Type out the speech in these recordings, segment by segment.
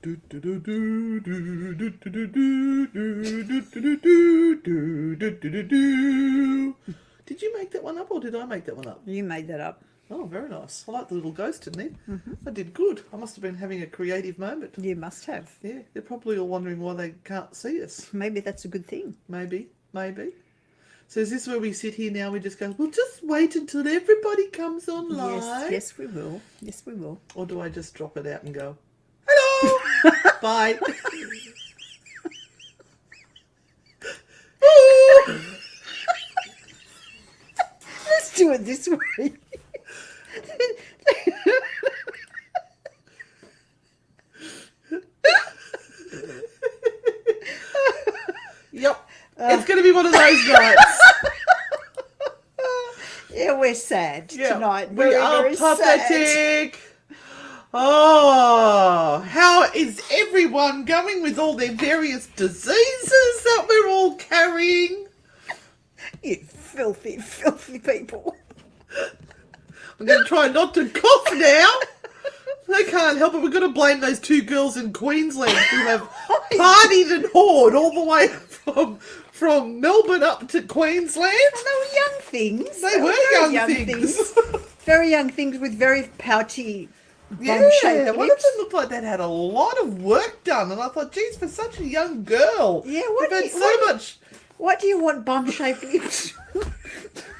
Did you make that one up or did I make that one up? You made that up. Oh, very nice. I like the little ghost in there. I did good. I must have been having a creative moment. You must have. Yeah, they're probably all wondering why they can't see us. Maybe that's a good thing. Maybe. So is this where we sit here now? We just go, we'll just wait until everybody comes online. Yes, we will. Yes, we will. Or do I just drop it out and go, hello, bye. Let's do it this way. Yep. It's going to be one of those nights. Yeah, we're sad tonight. We are very pathetic. Sad. Oh, how is everyone going with all their various diseases that we're all carrying? You filthy, filthy people. I'm going to try not to cough now. I can't help it. We're going to blame those two girls in Queensland who have partied and whored all the way from Melbourne up to Queensland. Well, they were young things. They were young things. Very young things with very pouty, yeah, one of them looked like they'd had a lot of work done. And I thought, geez, for such a young girl. Yeah, what do you want bum-shaped lips?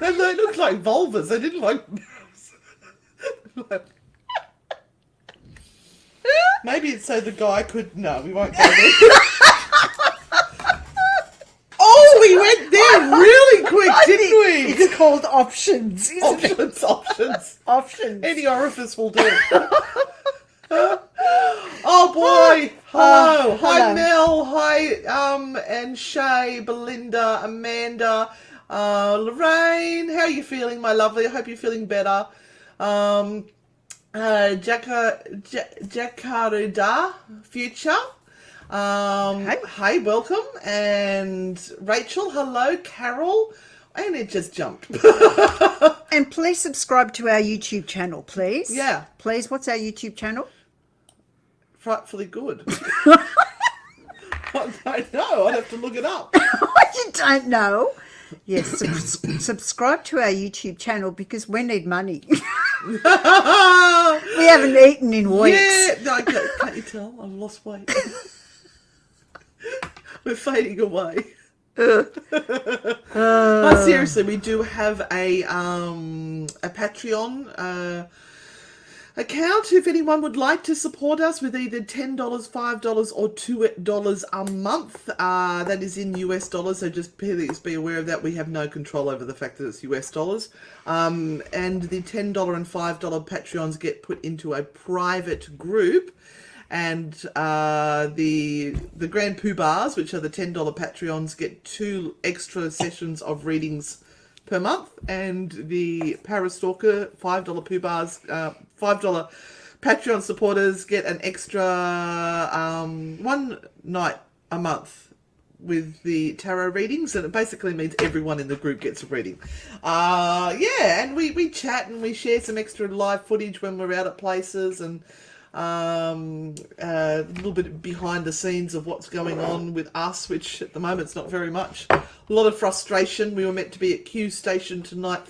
They looked like vulvas. They didn't like... Maybe it's so the guy could... No, we won't go there. Oh, we went there really quick, didn't we? It's called options, isn't it? Options. Any orifice will do. Oh, boy. Hello. Hi, Mel. Hi, and Shay, Belinda, Amanda, Lorraine. How are you feeling, my lovely? I hope you're feeling better. Jakarta Future. Hi, welcome. And Rachel, hello. Carol, and it just jumped. And please subscribe to our YouTube channel, please. Yeah. Please, what's our YouTube channel? Frightfully Good. I don't know. I'd have to look it up. You don't know? Yes, subscribe to our YouTube channel because we need money. We haven't eaten in weeks. Yeah, no, can't you tell? I've lost weight. We're fading away. But seriously, we do have a Patreon account if anyone would like to support us with either $10, $5 or $2 a month. That is in US dollars, so just please be aware of that. We have no control over the fact that it's US dollars. And the $10 and $5 Patreons get put into a private group. And the Grand Poobahs, which are the $10 Patreons, get 2 extra sessions of readings per month, and the Parastalker $5 Poobahs, $5 Patreon supporters get an extra 1 night a month with the tarot readings, and it basically means everyone in the group gets a reading. Yeah, and we chat and we share some extra live footage when we're out at places, and a little bit behind the scenes of what's going on with us, which at the moment is not very much. A lot of frustration. We were meant to be at Q Station tonight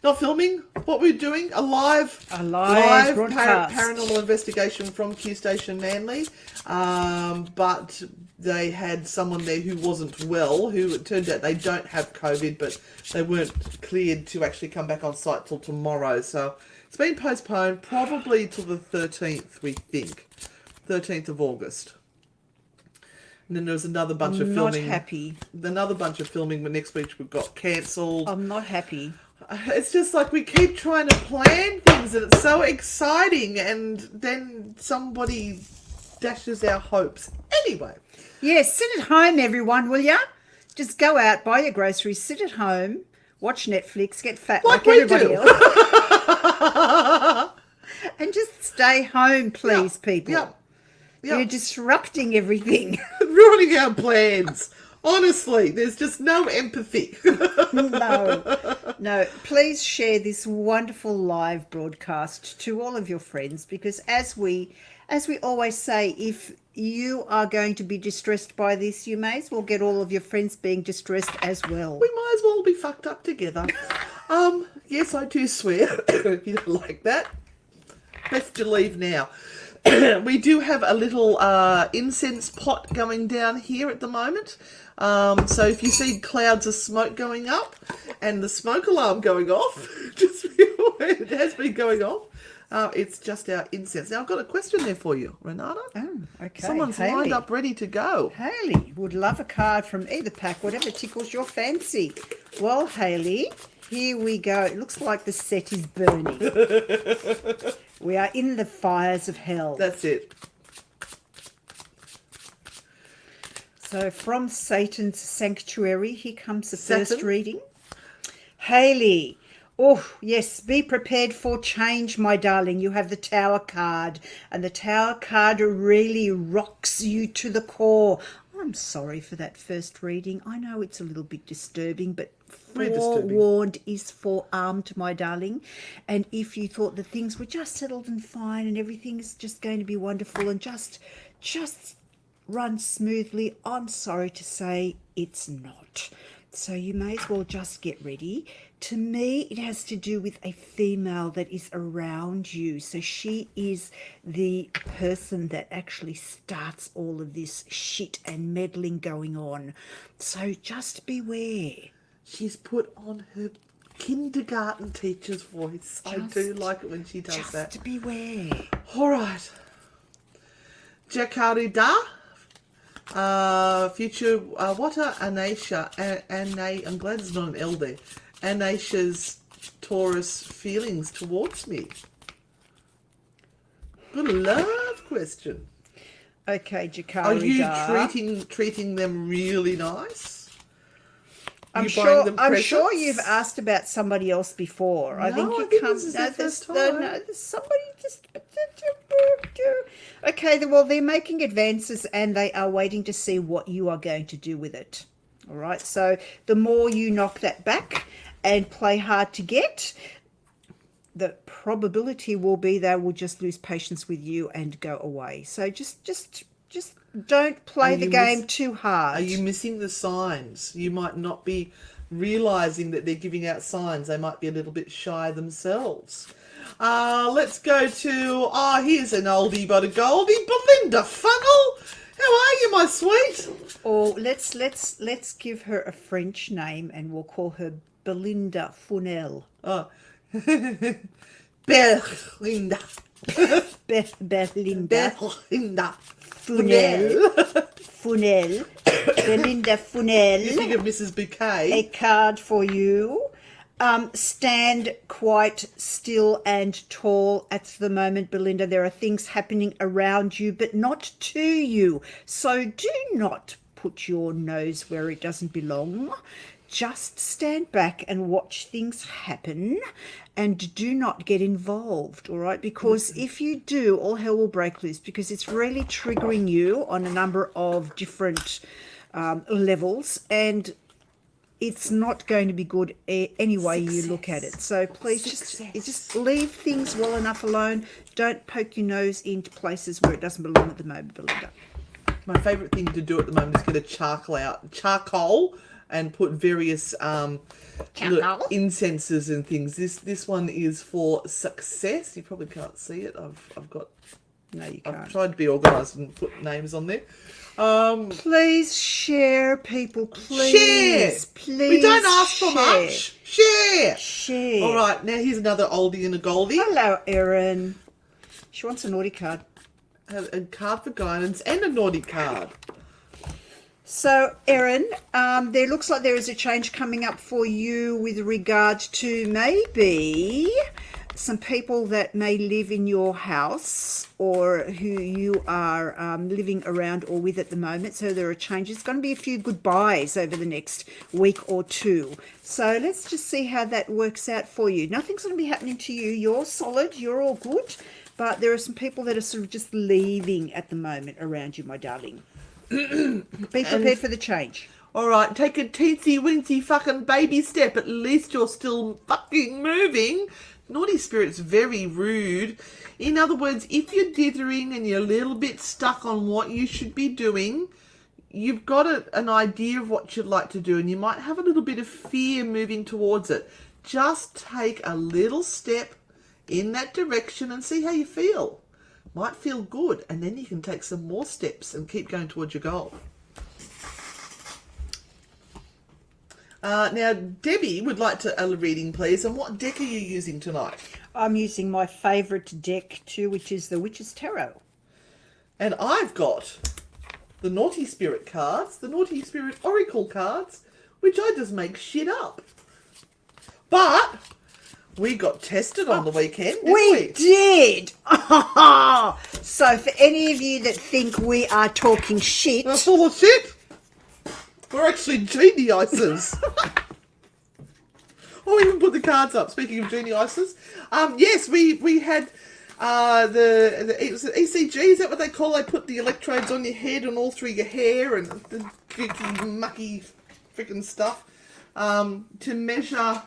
not filming, what we're doing, a live paranormal investigation from Q Station Manly, but they had someone there who wasn't well, who it turned out they don't have COVID, but they weren't cleared to actually come back on site till tomorrow, so it's been postponed probably till the 13th, we think. 13th of August. And then there's another bunch of filming. Not happy. Another bunch of filming, but next week we've got cancelled. I'm not happy. It's just like we keep trying to plan things and it's so exciting, and then somebody dashes our hopes. Anyway. Yes, sit at home, everyone, will ya? Just go out, buy your groceries, sit at home, watch Netflix, get fat like everybody else. And just stay home, please, people. Yep. You're disrupting everything. Ruining our plans. Honestly, there's just no empathy. No. Please share this wonderful live broadcast to all of your friends, because as we always say, if you are going to be distressed by this, you may as well get all of your friends being distressed as well. We might as well be fucked up together. Yes, I do swear. If you don't like that, best to leave now. We do have a little incense pot going down here at the moment. So if you see clouds of smoke going up and the smoke alarm going off, just be aware it has been going off. It's just our incense. Now, I've got a question there for you, Renata. Oh, okay. Someone's Hayley. lined up ready to go. Hayley would love a card from either pack, whatever tickles your fancy. Well, Hayley, here we go. It looks like the set is burning. We are in the fires of hell. That's it. So from Satan's sanctuary, here comes the Saturn? first reading. Hayley, oh yes, be prepared for change, my darling. You have the Tower card, and the Tower card really rocks you to the core. I'm sorry for that first reading. I know it's a little bit disturbing, but forewarned is forearmed, my darling. And if you thought that things were just settled and fine and everything is just going to be wonderful and just run smoothly, I'm sorry to say it's not. So you may as well just get ready. To me, it has to do with a female that is around you. So she is the person that actually starts all of this shit and meddling going on. So just beware. She's put on her kindergarten teacher's voice. I do like it when she does that. Just beware. All right. Jakarida. Future Wata Anasha, I'm glad there's not an L there. Anasha's Taurus feelings towards me. Good love question. Okay, Jakarida. Are you treating them really nice? I'm sure you've asked about somebody else before. No, I think this is the first time. No, somebody just. Okay, well, they're making advances and they are waiting to see what you are going to do with it. All right, so the more you knock that back and play hard to get, the probability will be they will just lose patience with you and go away. So just don't play the game too hard. Are you missing the signs? You might not be realizing that they're giving out signs. They might be a little bit shy themselves. Let's go to, here's an oldie but a goldie. Belinda Funnel. How are you, my sweet? Or let's give her a French name and we'll call her Belinda Funel. Oh. Belinda. Belinda. Belinda. Funel. Belinda Funel. You think of Mrs. Bouquet. A card for you. Stand quite still and tall at the moment, Belinda. There are things happening around you, but not to you. So do not put your nose where it doesn't belong. Just stand back and watch things happen and do not get involved, all right? Because if you do, all hell will break loose, because it's really triggering you on a number of different levels, and it's not going to be good any way you look at it. So please just leave things well enough alone. Don't poke your nose into places where it doesn't belong at the moment, Belinda. My favourite thing to do at the moment is get a charcoal and put various incenses and things. This one is for success. You probably can't see it. I've got. No, you can't. I've tried to be organised and put names on there. Please share, people. Please, share. Please. We don't ask for much. Share. Share. All right. Now here's another oldie and a goldie. Hello, Erin. She wants a naughty card. A card for guidance and a naughty card. So, Erin, there looks like there is a change coming up for you with regard to maybe some people that may live in your house or who you are living around or with at the moment. So there are changes. It's going to be a few goodbyes over the next week or two. So let's just see how that works out for you. Nothing's going to be happening to you. You're solid. You're all good. But there are some people that are sort of just leaving at the moment around you, my darling. Be prepared for the change. All right, take a teensy-weensy fucking baby step. At least you're still fucking moving. Naughty spirit's very rude. In other words, if you're dithering and you're a little bit stuck on what you should be doing, you've got an idea of what you'd like to do, and you might have a little bit of fear moving towards it. Just take a little step in that direction and see how you feel. Might feel good, and then you can take some more steps and keep going towards your goal. Now, Debbie would like a reading, please. And what deck are you using tonight? I'm using my favourite deck too, which is the Witch's Tarot. And I've got the Naughty Spirit cards, the Naughty Spirit Oracle cards, which I just make shit up. But we got tested on the weekend, didn't we? We did! So for any of you that think we are talking shit... That's full of shit. We're actually geniuses. Oh, even put the cards up. Speaking of geniuses, yes, we had it was ECG. Is that what they call? They put the electrodes on your head and all through your hair and the gooky, mucky, freaking stuff to measure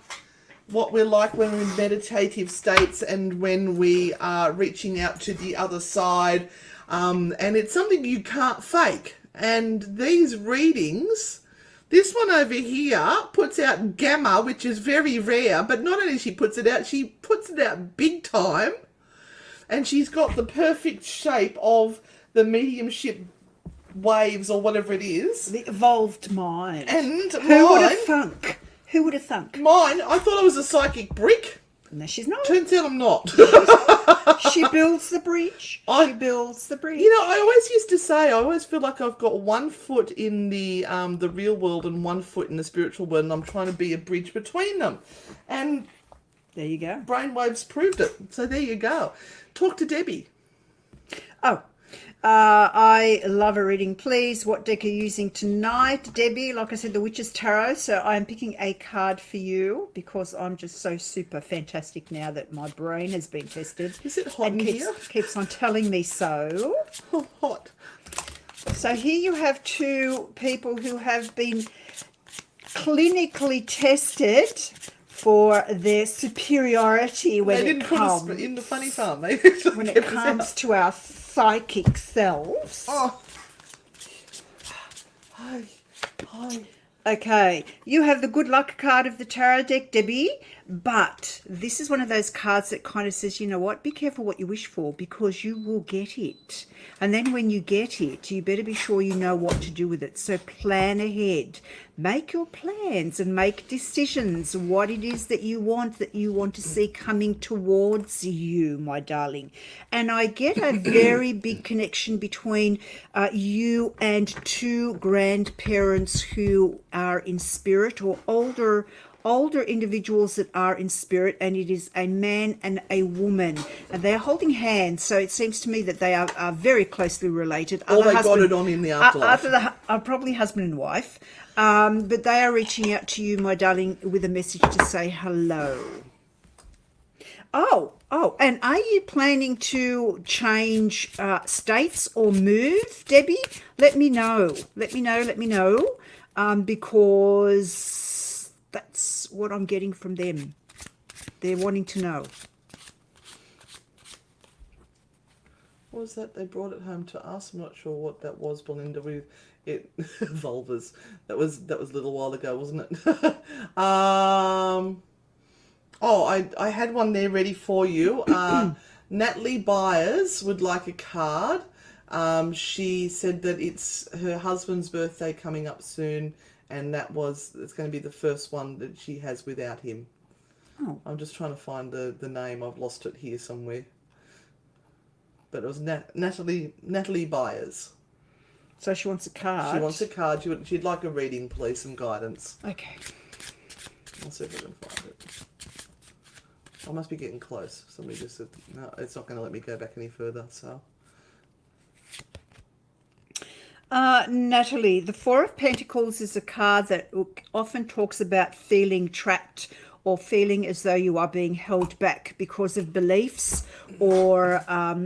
what we're like when we're in meditative states and when we are reaching out to the other side. And it's something you can't fake. And these readings, this one over here puts out gamma, which is very rare, but not only she puts it out big time, and she's got the perfect shape of the mediumship waves or whatever it is. The evolved mind. And Who would have thunk? Who would have thunk? Mine, I thought I was a psychic brick. No, she's not. Turns out I'm not. She builds the bridge. She builds the bridge. You know, I always used to say, I always feel like I've got 1 foot in the real world and 1 foot in the spiritual world, and I'm trying to be a bridge between them. And there you go. brainwaves proved it. So there you go. Talk to Debbie. Oh, I love a reading, please. What deck are you using tonight, Debbie? Like I said, the Witch's Tarot. So I'm picking a card for you because I'm just so super fantastic now that my brain has been tested. Is it hot in here? Keeps on telling me so. Oh, hot. So here you have two people who have been clinically tested for their superiority when they didn't it comes put us in the funny farm. They when it comes to our psychic selves. Oh. Hi. Okay, you have the good luck card of the tarot deck, Debbie, but this is one of those cards that kind of says, you know what, be careful what you wish for because you will get it. And then when you get it, you better be sure you know what to do with it. So plan ahead. Make your plans and make decisions what it is that you want to see coming towards you, my darling. And I get a very big connection between you and two grandparents who are in spirit, or older individuals that are in spirit, and it is a man and a woman, and they're holding hands. So it seems to me that they are very closely related. Or they got it on in the afterlife. Probably husband and wife. But they are reaching out to you, my darling, with a message to say hello. Oh, and are you planning to change states or move, Debbie? Let me know. Because that's what I'm getting from them. They're wanting to know. What was that? They brought it home to us. I'm not sure what that was, Belinda. With it, vulvas. That was a little while ago, wasn't it? I had one there ready for you. Natalie Byers would like a card. She said that it's her husband's birthday coming up soon, and it's going to be the first one that she has without him. Oh. I'm just trying to find the name. I've lost it here somewhere. But it was Natalie Byers. So she wants a card. She wants a card. She'd like a reading, please, some guidance. Okay. I'll see if I can find it. I must be getting close. Somebody just said, no, it's not going to let me go back any further, so... Natalie, the Four of Pentacles is a card that often talks about feeling trapped or feeling as though you are being held back because of beliefs or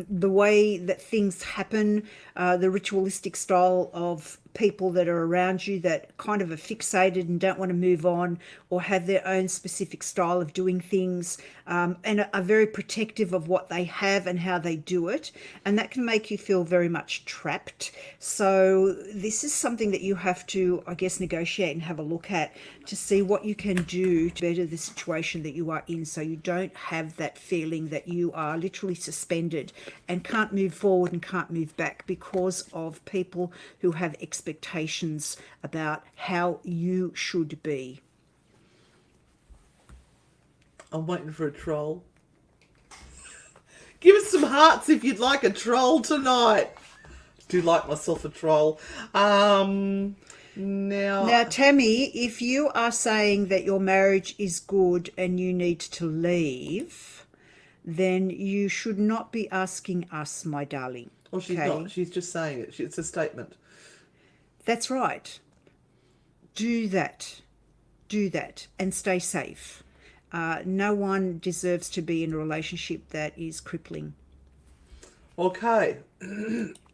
the way that things happen, the ritualistic style of people that are around you that kind of are fixated and don't want to move on, or have their own specific style of doing things, and are very protective of what they have and how they do it. And that can make you feel very much trapped. So this is something that you have to, I guess, negotiate and have a look at to see what you can do to better the situation that you are in, so you don't have that feeling that you are literally suspended and can't move forward and can't move back because of people who have expectations about how you should be. I'm waiting for a troll. Give us some hearts if you'd like a troll tonight. Do like myself a troll. Now, Tammy, if you are saying that your marriage is good and you need to leave, then you should not be asking us, my darling. well, she's okay? not. She's just saying it. It's a statement. That's right. Do that. Do that and stay safe. No one deserves to be in a relationship that is crippling. Okay.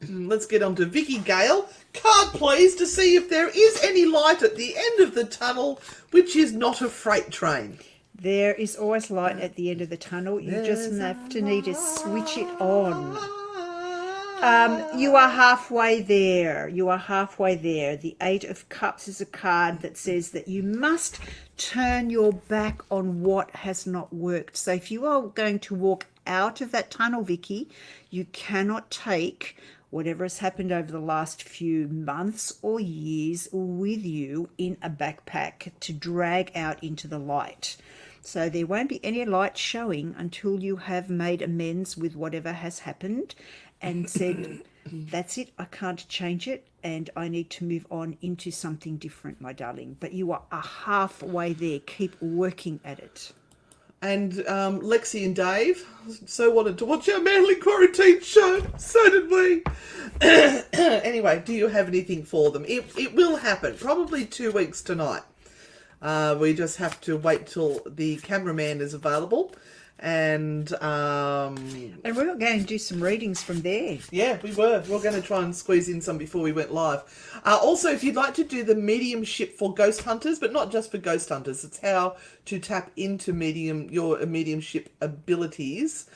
Let's get on to Vicky Gale. Card, please, to see if there is any light at the end of the tunnel, which is not a freight train. There is always light at the end of the tunnel. You just have to need to switch it on. You are halfway there. You are halfway there. The Eight of Cups is a card that says that you must turn your back on what has not worked. So if you are going to walk out of that tunnel, Vicky, you cannot take whatever has happened over the last few months or years with you in a backpack to drag out into the light. So there won't be any light showing until you have made amends with whatever has happened and said, that's it, I can't change it, and I need to move on into something different, my darling. But you are halfway there. Keep working at it. And Lexi and Dave so wanted to watch our Manly Quarantine show. So did we. Anyway, do you have anything for them? It will happen. Probably 2 weeks tonight. We just have to wait till the cameraman is available. And we're going to do some readings from there. Yeah, we were. We were going to try and squeeze in some before we went live. Also, if you'd like to do the mediumship for ghost hunters, but not just for ghost hunters, it's how to tap into your mediumship abilities.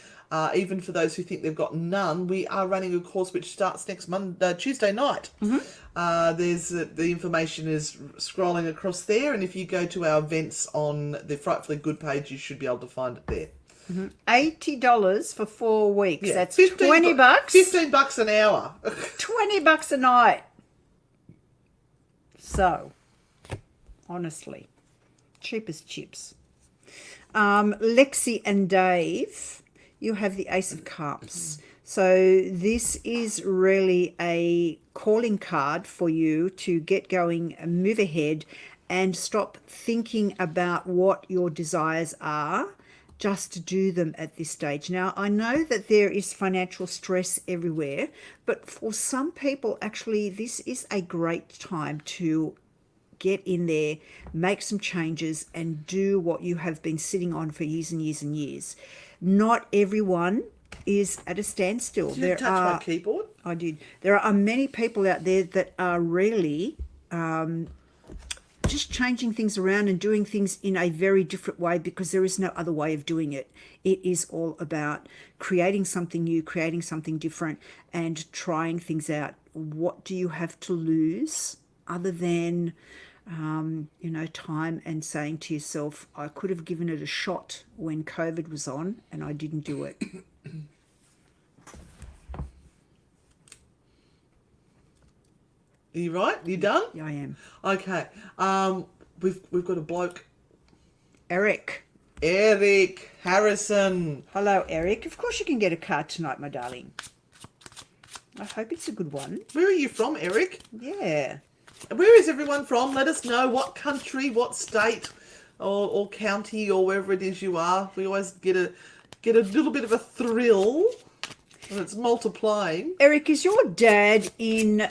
Even for those who think they've got none, we are running a course which starts next Tuesday night. Mm-hmm. There's the information is scrolling across there, and if you go to our events on the Frightfully Good page, you should be able to find it there. Mm-hmm. $80 for 4 weeks. Yeah, that's $20. $15 an hour. $20 a night. So, honestly, cheap as chips. Lexi and Dave, you have the Ace of Cups. So this is really a calling card for you to get going and move ahead and stop thinking about what your desires are. Just do them at this stage. Now, I know that there is financial stress everywhere, but for some people, actually, this is a great time to get in there, make some changes, and do what you have been sitting on for years and years and years. Not everyone is at a standstill. Did you touch my keyboard? I did. There are many people out there that are really just changing things around and doing things in a very different way because there is no other way of doing it. It is all about creating something new, creating something different, and trying things out. What do you have to lose other than, time and saying to yourself, I could have given it a shot when COVID was on and I didn't do it. Are you right? You done? Yeah, I am. Okay. We've got a bloke. Eric Harrison. Hello, Eric. Of course you can get a card tonight, my darling. I hope it's a good one. Where are you from, Eric? Yeah. Where is everyone from? Let us know what country, what state, or county, or wherever it is you are. We always get a little bit of a thrill. And it's multiplying. Eric, is your dad in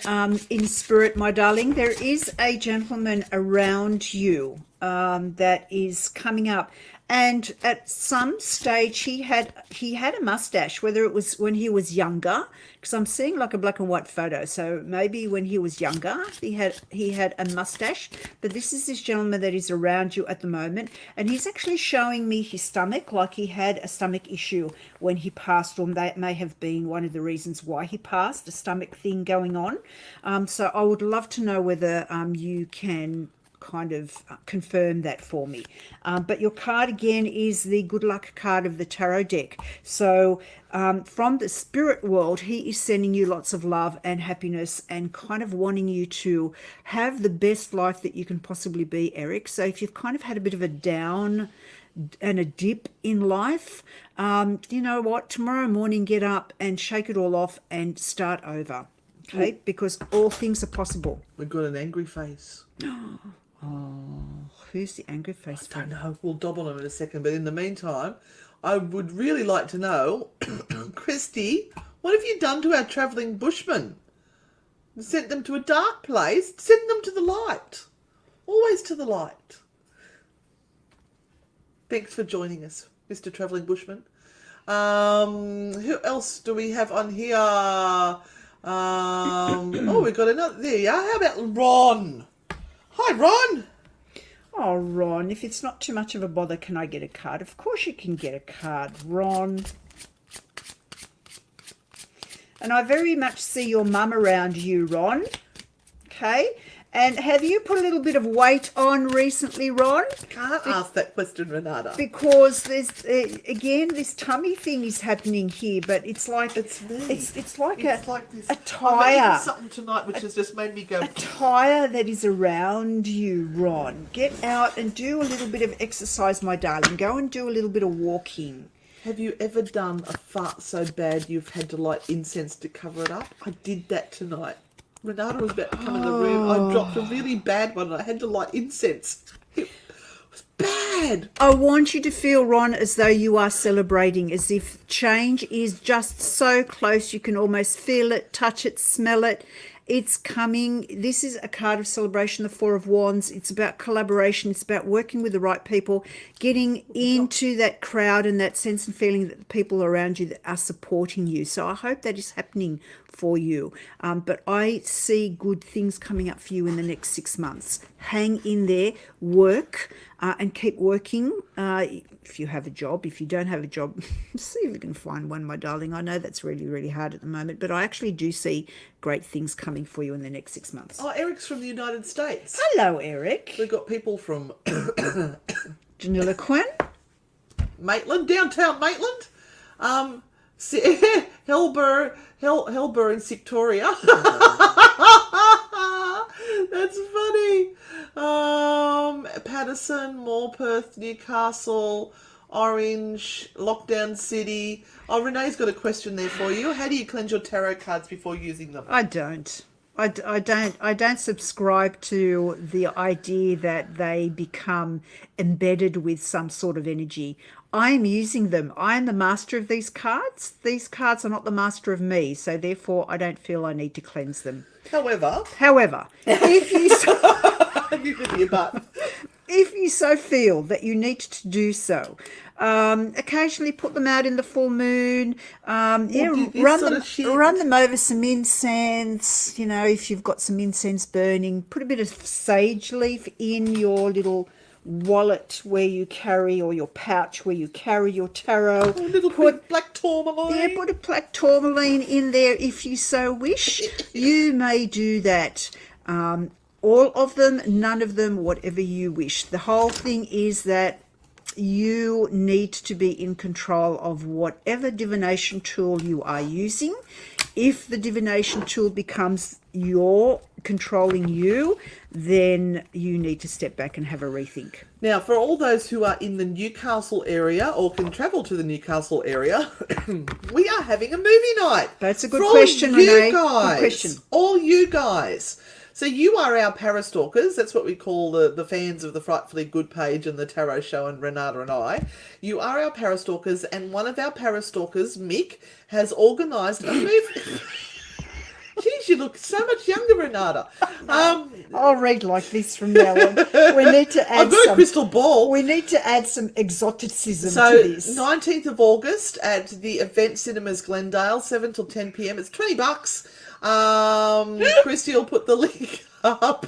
spirit, my darling? There is a gentleman around you that is coming up, And at some stage he had a mustache, whether it was when he was younger, because I'm seeing like a black and white photo, so maybe when he was younger he had a mustache. But this is this gentleman that is around you at the moment, and he's actually showing me his stomach, like he had a stomach issue when he passed, or that may have been one of the reasons why he passed, a stomach thing going on. So I would love to know whether you can kind of confirm that for me. But your card again is the good luck card of the tarot deck. So from the spirit world, he is sending you lots of love and happiness and kind of wanting you to have the best life that you can possibly be, Eric. So if you've kind of had a bit of a down and a dip in life, you know what, tomorrow morning get up and shake it all off and start over. Okay, because all things are possible. We've got an angry face. Oh, who's the angry face? I don't know. We'll dob on him in a second. But in the meantime, I would really like to know, Christy, what have you done to our travelling bushmen? Sent them to a dark place. Send them to the light. Always to the light. Thanks for joining us, Mr. Travelling Bushman. Who else do we have on here? Oh, we've got another. There you are. How about Ron? Hi, Ron. Oh, Ron, if it's not too much of a bother, can I get a card? Of course you can get a card, Ron. And I very much see your mum around you, Ron. Okay. And have you put a little bit of weight on recently, Ron? Can't ask that question, Renata. Because there's again this tummy thing is happening here, but it's like It's me. It's like It's like this. a tire. I've eaten something tonight which has just made me go. A tire that is around you, Ron. Get out and do a little bit of exercise, my darling. Go and do a little bit of walking. Have you ever done a fart so bad you've had to light incense to cover it up? I did that tonight. Renata was about to come in the room. I dropped a really bad one and I had to light incense. It was bad. I want you to feel, Ron, as though you are celebrating, as if change is just so close. You can almost feel it, touch it, smell it. It's coming. This is a card of celebration, the Four of Wands. It's about collaboration. It's about working with the right people, getting into that crowd and that sense and feeling that the people around you that are supporting you. So I hope that is happening for you. But I see good things coming up for you in the next 6 months. Hang in there, work, and keep working. If you have a job, if you don't have a job, see if you can find one, my darling. I know that's really, really hard at the moment, but I actually do see great things coming for you in the next 6 months. Oh, Eric's from the United States. Hello, Eric. We've got people from Janilaquan. Maitland, downtown Maitland. Hellburr in Victoria. That's funny. Patterson, Morpeth, Newcastle, Orange, Lockdown City. Oh, Renee's got a question there for you. How do you cleanse your tarot cards before using them? I don't. I don't subscribe to the idea that they become embedded with some sort of energy. I am using them. I am the master of these cards. These cards are not the master of me, so therefore I don't feel I need to cleanse them. However, if you you with your butt. if you so feel that you need to do so, occasionally put them out in the full moon. Run them over some incense. You know, if you've got some incense burning, put a bit of sage leaf in your little wallet where you carry, or your pouch where you carry your tarot. A little bit black tourmaline. Yeah, put a black tourmaline in there if you so wish. You may do that. All of them, none of them, whatever you wish. The whole thing is that you need to be in control of whatever divination tool you are using. If the divination tool becomes controlling you, then you need to step back and have a rethink. Now, for all those who are in the Newcastle area or can travel to the Newcastle area, we are having a movie night. That's a good question, Renee. Good question. All you guys. So you are our parastalkers. That's what we call the fans of the Frightfully Good page and the Tarot Show and Renata and I. You are our parastalkers, and one of our parastalkers, Mick, has organised a movie. Geez, you look so much younger, Renata. I'll read like this from now on. We need to add I've got a crystal ball. We need to add some exoticism So, to this. 19th of August at the Event Cinemas Glendale, 7 till 10 p.m. It's $20. Christy will put the link up.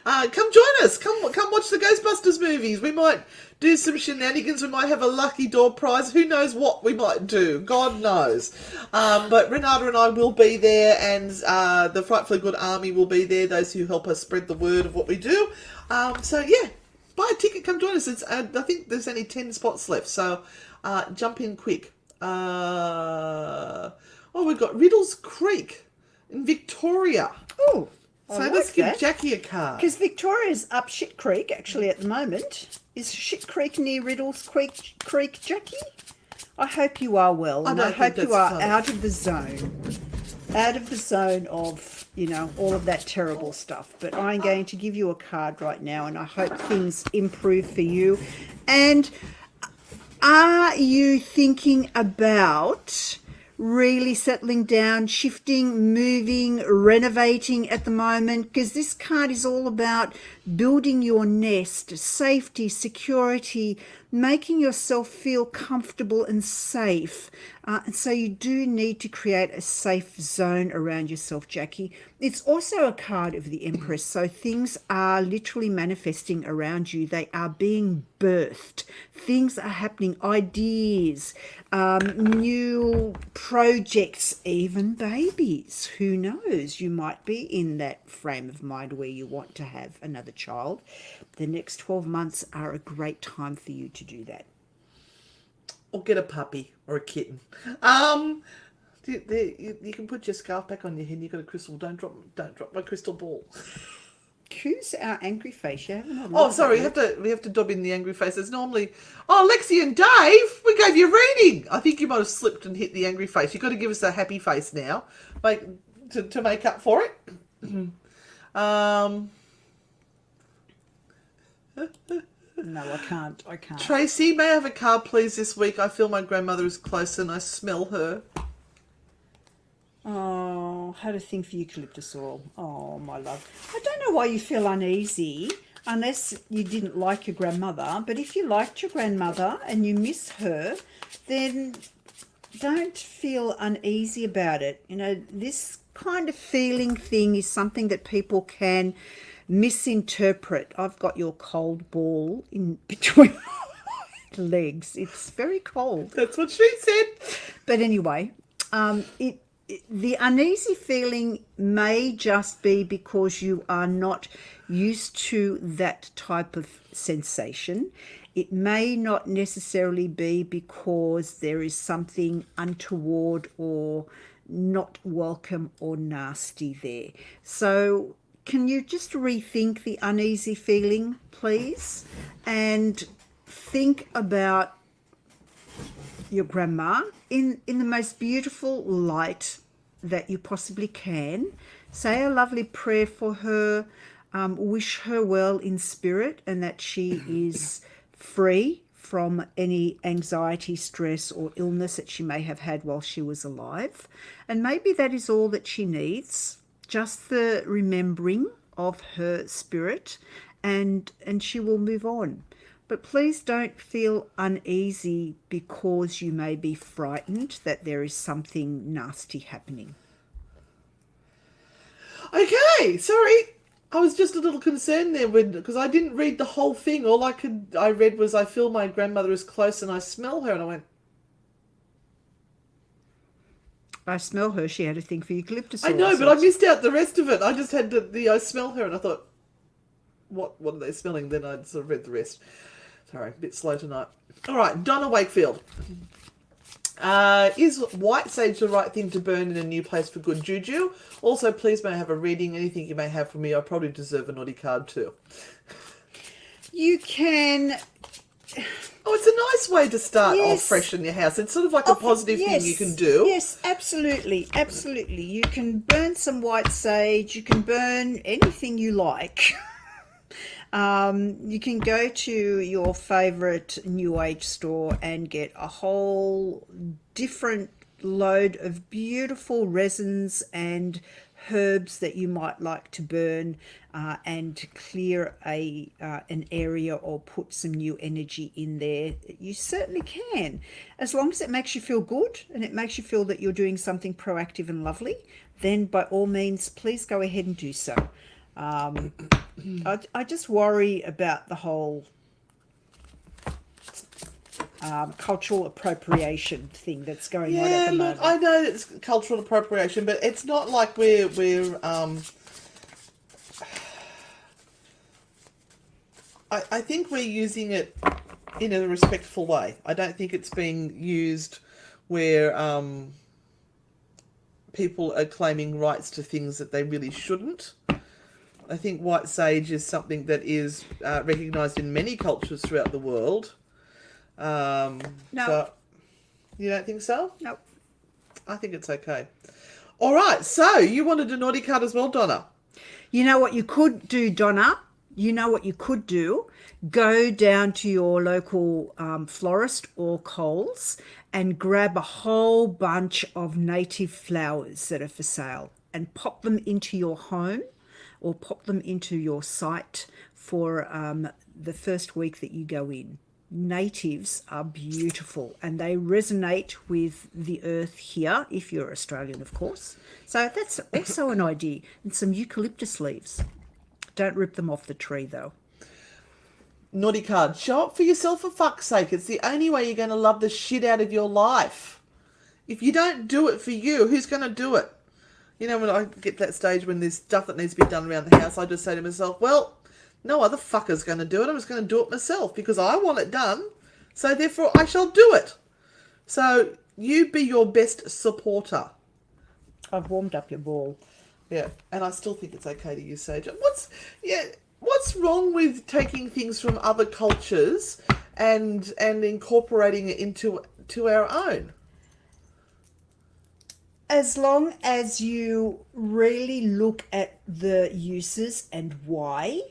Come join us. Come watch the Ghostbusters movies. We might do some shenanigans. We might have a lucky door prize. Who knows what we might do? God knows. But Renata and I will be there, and the Frightfully Good Army will be there, those who help us spread the word of what we do. So, yeah, buy a ticket, come join us. It's, I think there's only 10 spots left, so jump in quick. We've got Riddles Creek in Victoria. Oh, So let's give Jackie a card. Because Victoria's up Shit Creek, actually, at the moment. Is Shit Creek near Riddles Creek, Jackie? I hope you are well, and I hope you are out of the zone. Out of the zone of, all of that terrible stuff. But I'm going to give you a card right now, and I hope things improve for you. And are you thinking about really settling down, shifting, moving, renovating at the moment? Because this card is all about building your nest, safety, security, making yourself feel comfortable and safe. And so you do need to create a safe zone around yourself, Jackie. It's also a card of the Empress, so things are literally manifesting around you. They are being birthed. Things are happening, ideas, new projects, even babies. Who knows? You might be in that frame of mind where you want to have another child. The next 12 months are a great time for you to do that. Or get a puppy or a kitten. You can put your scarf back on your head. You've got a crystal. Don't drop my crystal ball. Who's our angry face? You haven't had Oh, sorry. We have to dob in the angry face. There's normally. Oh, Lexi and Dave, we gave you a reading. I think you might have slipped and hit the angry face. You've got to give us a happy face now, to make up for it. No, I can't. Tracy, may I have a card, please, this week? I feel my grandmother is close and I smell her. Oh, had a thing for eucalyptus oil. Oh, my love. I don't know why you feel uneasy unless you didn't like your grandmother. But if you liked your grandmother and you miss her, then don't feel uneasy about it. This kind of feeling thing is something that people can misinterpret. I've got your cold ball in between my legs. It's very cold. That's what she said. But anyway, the uneasy feeling may just be because you are not used to that type of sensation. It may not necessarily be because there is something untoward or not welcome or nasty there. So can you just rethink the uneasy feeling, please? And think about your grandma in the most beautiful light that you possibly can. Say a lovely prayer for her. Wish her well in spirit and that she is free from any anxiety, stress or illness that she may have had while she was alive. And maybe that is all that she needs, just the remembering of her spirit, and she will move on. But please don't feel uneasy because you may be frightened that there is something nasty happening. Okay, sorry. I was just a little concerned there because I didn't read the whole thing. All I read was I feel my grandmother is close and I smell her, and I went, I smell her. She had a thing for eucalyptus oil. I know, but I missed out the rest of it. I just had the I smell her, and I thought, what are they smelling? Then I sort of read the rest. Sorry, a bit slow tonight. All right, Donna Wakefield. Is white sage the right thing to burn in a new place for good juju? Also, please may I have a reading. Anything you may have for me, I probably deserve a naughty card too. You can. Oh, it's a nice way to start off fresh in your house. It's sort of like a positive thing you can do. Yes, absolutely. Absolutely. You can burn some white sage. You can burn anything you like. You can go to your favorite New Age store and get a whole different load of beautiful resins and herbs that you might like to burn and clear an area or put some new energy in there, you certainly can. As long as it makes you feel good and it makes you feel that you're doing something proactive and lovely, then by all means, please go ahead and do so. I just worry about the whole cultural appropriation thing that's going on at the moment. I know it's cultural appropriation, but it's not like we're I think we're using it in a respectful way. I don't think it's being used where people are claiming rights to things that they really shouldn't. I think white sage is something that is recognised in many cultures throughout the world. No. So, you don't think so? Nope. I think it's okay. All right, so you wanted a naughty card as well, Donna. You know what you could do, Donna? You know what you could do? Go down to your local florist or Coles and grab a whole bunch of native flowers that are for sale and pop them into your home or pop them into your site for the first week that you go in. Natives are beautiful and they resonate with the earth here, if you're Australian, of course. So that's also an idea. And some eucalyptus leaves. Don't rip them off the tree, though. Naughty card. Show up for yourself, for fuck's sake. It's the only way you're going to love the shit out of your life. If you don't do it for you, who's going to do it? You know, when I get to that stage when there's stuff that needs to be done around the house, I just say to myself, well, no other fucker's going to do it. I'm just going to do it myself because I want it done. So therefore, I shall do it. So you be your best supporter. I've warmed up your ball. Yeah, and I still think it's okay to use sage. What's wrong with taking things from other cultures and incorporating it into our own? As long as you really look at the uses and why,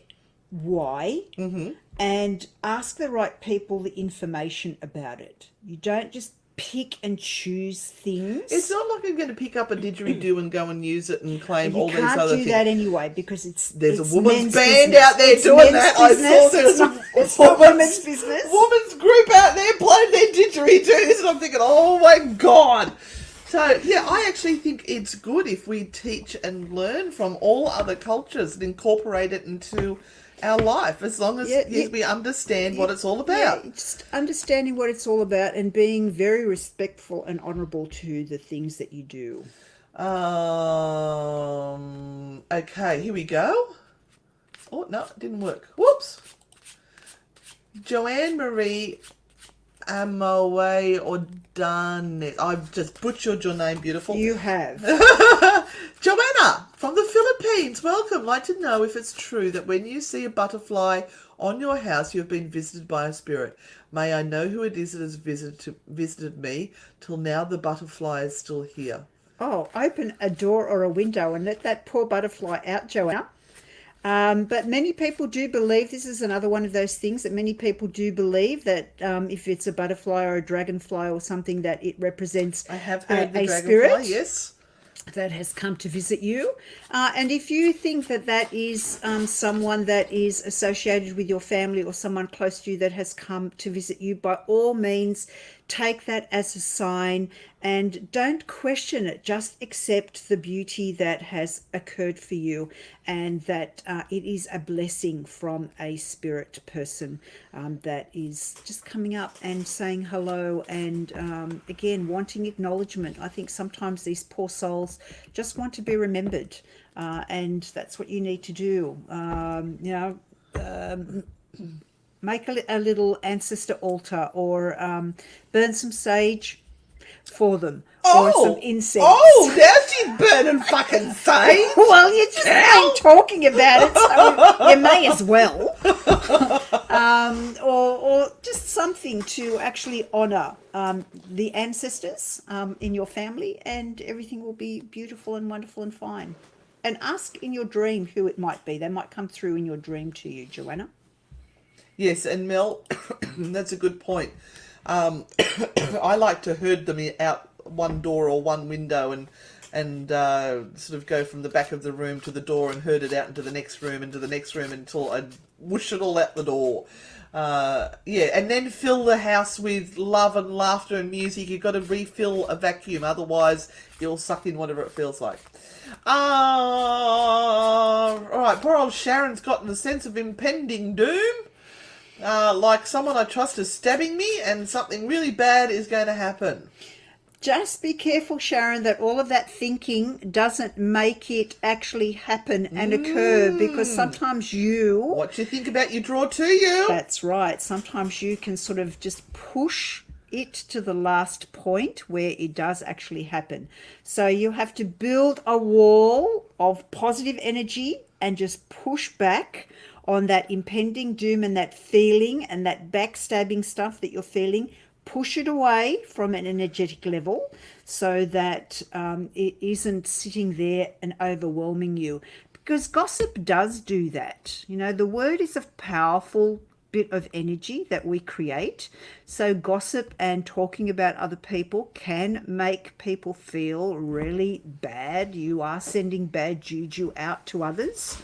and ask the right people the information about it. You don't just pick and choose things. It's not like I'm going to pick up a didgeridoo and go and use it and claim all these other things. You can't do that anyway because there's a woman's band out there doing that. I saw there's it's not women's business. Women's group out there playing their didgeridoos, and I'm thinking, oh my God. So, yeah, I actually think it's good if we teach and learn from all other cultures and incorporate it into our life, as long as we understand what it's all about. Yeah, just understanding what it's all about and being very respectful and honourable to the things that you do. Okay, here we go. Oh, no, it didn't work. Whoops. Joanne Marie Amoe or Dane. I've just butchered your name, beautiful. You have. Joanna from the Philippines, welcome. Like to know if it's true that when you see a butterfly on your house, you have been visited by a spirit. May I know who it is that has visited me? Till now, the butterfly is still here. Oh, open a door or a window and let that poor butterfly out, Joanna. But many people do believe, this is another one of those things that many people do believe that if it's a butterfly or a dragonfly or something, that it represents I have heard the a dragonfly, spirit. yes. That has come to visit you. And if you think that that is someone that is associated with your family or someone close to you that has come to visit you, by all means, take that as a sign and don't question it. Just accept the beauty that has occurred for you and that it is a blessing from a spirit person that is just coming up and saying hello and, again, wanting acknowledgement. I think sometimes these poor souls just want to be remembered, and that's what you need to do. Make a little ancestor altar or burn some sage for them or some incense. Oh, now she's burning fucking sage. Well, you just ain't talking about it, so you may as well. Or just something to actually honour the ancestors in your family, and everything will be beautiful and wonderful and fine. And ask in your dream who it might be. They might come through in your dream to you, Joanna. Yes, and Mel, that's a good point. I like to herd them out one door or one window and and sort of go from the back of the room to the door and herd it out into the next room, until I'd whoosh it all out the door. And then fill the house with love and laughter and music. You've got to refill a vacuum, otherwise you'll suck in whatever it feels like. Alright, poor old Sharon's gotten a sense of impending doom. Like someone I trust is stabbing me and something really bad is going to happen. Just be careful, Sharon, that all of that thinking doesn't make it actually happen and occur, because sometimes what you think about you draw to you. That's right. Sometimes you can sort of just push it to the last point where it does actually happen. So you have to build a wall of positive energy and just push back on that impending doom and that feeling and that backstabbing stuff that you're feeling. Push it away from an energetic level so that it isn't sitting there and overwhelming you. Because gossip does do that. You know, the word is a powerful bit of energy that we create. So gossip and talking about other people can make people feel really bad. You are sending bad juju out to others.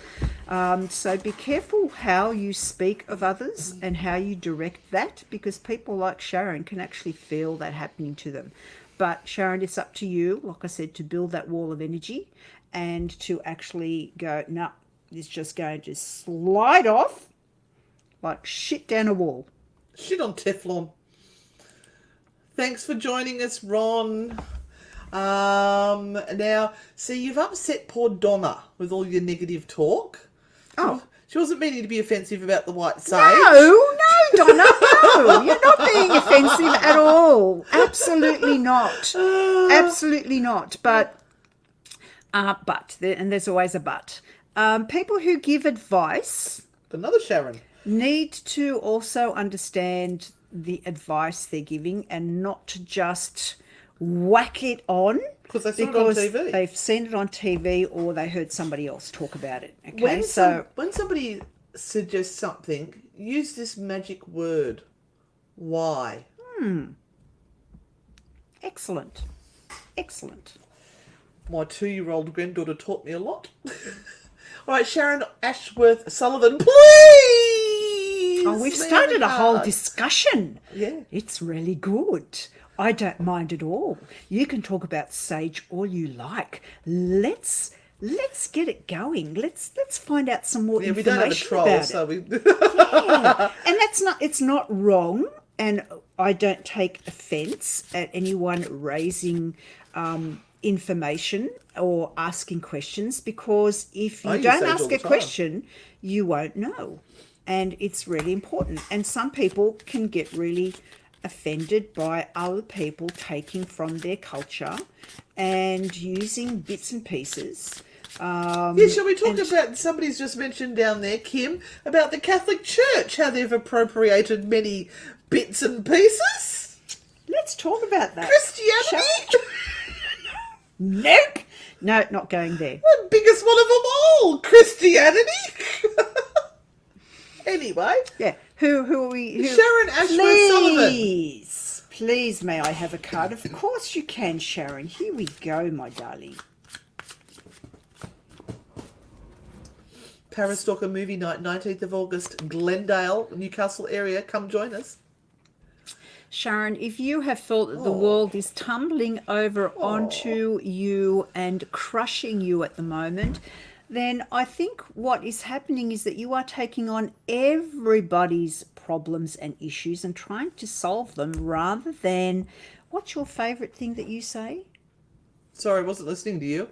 So be careful how you speak of others and how you direct that, because people like Sharon can actually feel that happening to them. But Sharon, it's up to you, like I said, to build that wall of energy and to actually go, no, it's just going to slide off like shit down a wall. Shit on Teflon. Thanks for joining us, Ron. Now, see, you've upset poor Donna with all your negative talk. Oh. She wasn't meaning to be offensive about the white sage. No, Donna, no. You're not being offensive at all. Absolutely not. Absolutely not. But there's always a but. People who give advice... Another Sharon. ...need to also understand the advice they're giving and not to just whack it on. Because they saw it on TV. They've seen it on TV or they heard somebody else talk about it. Okay, when somebody suggests something, use this magic word. Why? Excellent. Excellent. My 2-year-old granddaughter taught me a lot. All right, Sharon Ashworth Sullivan, please! Oh, we've started a whole discussion. Yeah. It's really good. I don't mind at all. You can talk about sage all you like. Let's get it going. Let's find out some more information. We don't have a troll, about so it. we. Yeah. And it's not wrong, and I don't take offence at anyone raising information or asking questions, because if you don't ask a question, you won't know, and it's really important. And some people can get really offended by other people taking from their culture and using bits and pieces. Shall we talk about, somebody's just mentioned down there, Kim, about the Catholic Church, how they've appropriated many bits and pieces? Let's talk about that. Christianity? Nope. No, not going there. The biggest one of them all, Christianity. Anyway. Yeah. Who are we? Sharon Ashworth Sullivan. Please, may I have a card? Of course you can, Sharon. Here we go, my darling. Parastalker movie night, 19th of August, Glendale, Newcastle area. Come join us. Sharon, if you have felt that the world is tumbling over onto you and crushing you at the moment, then I think what is happening is that you are taking on everybody's problems and issues and trying to solve them, rather than, what's your favourite thing that you say? Sorry, I wasn't listening to you.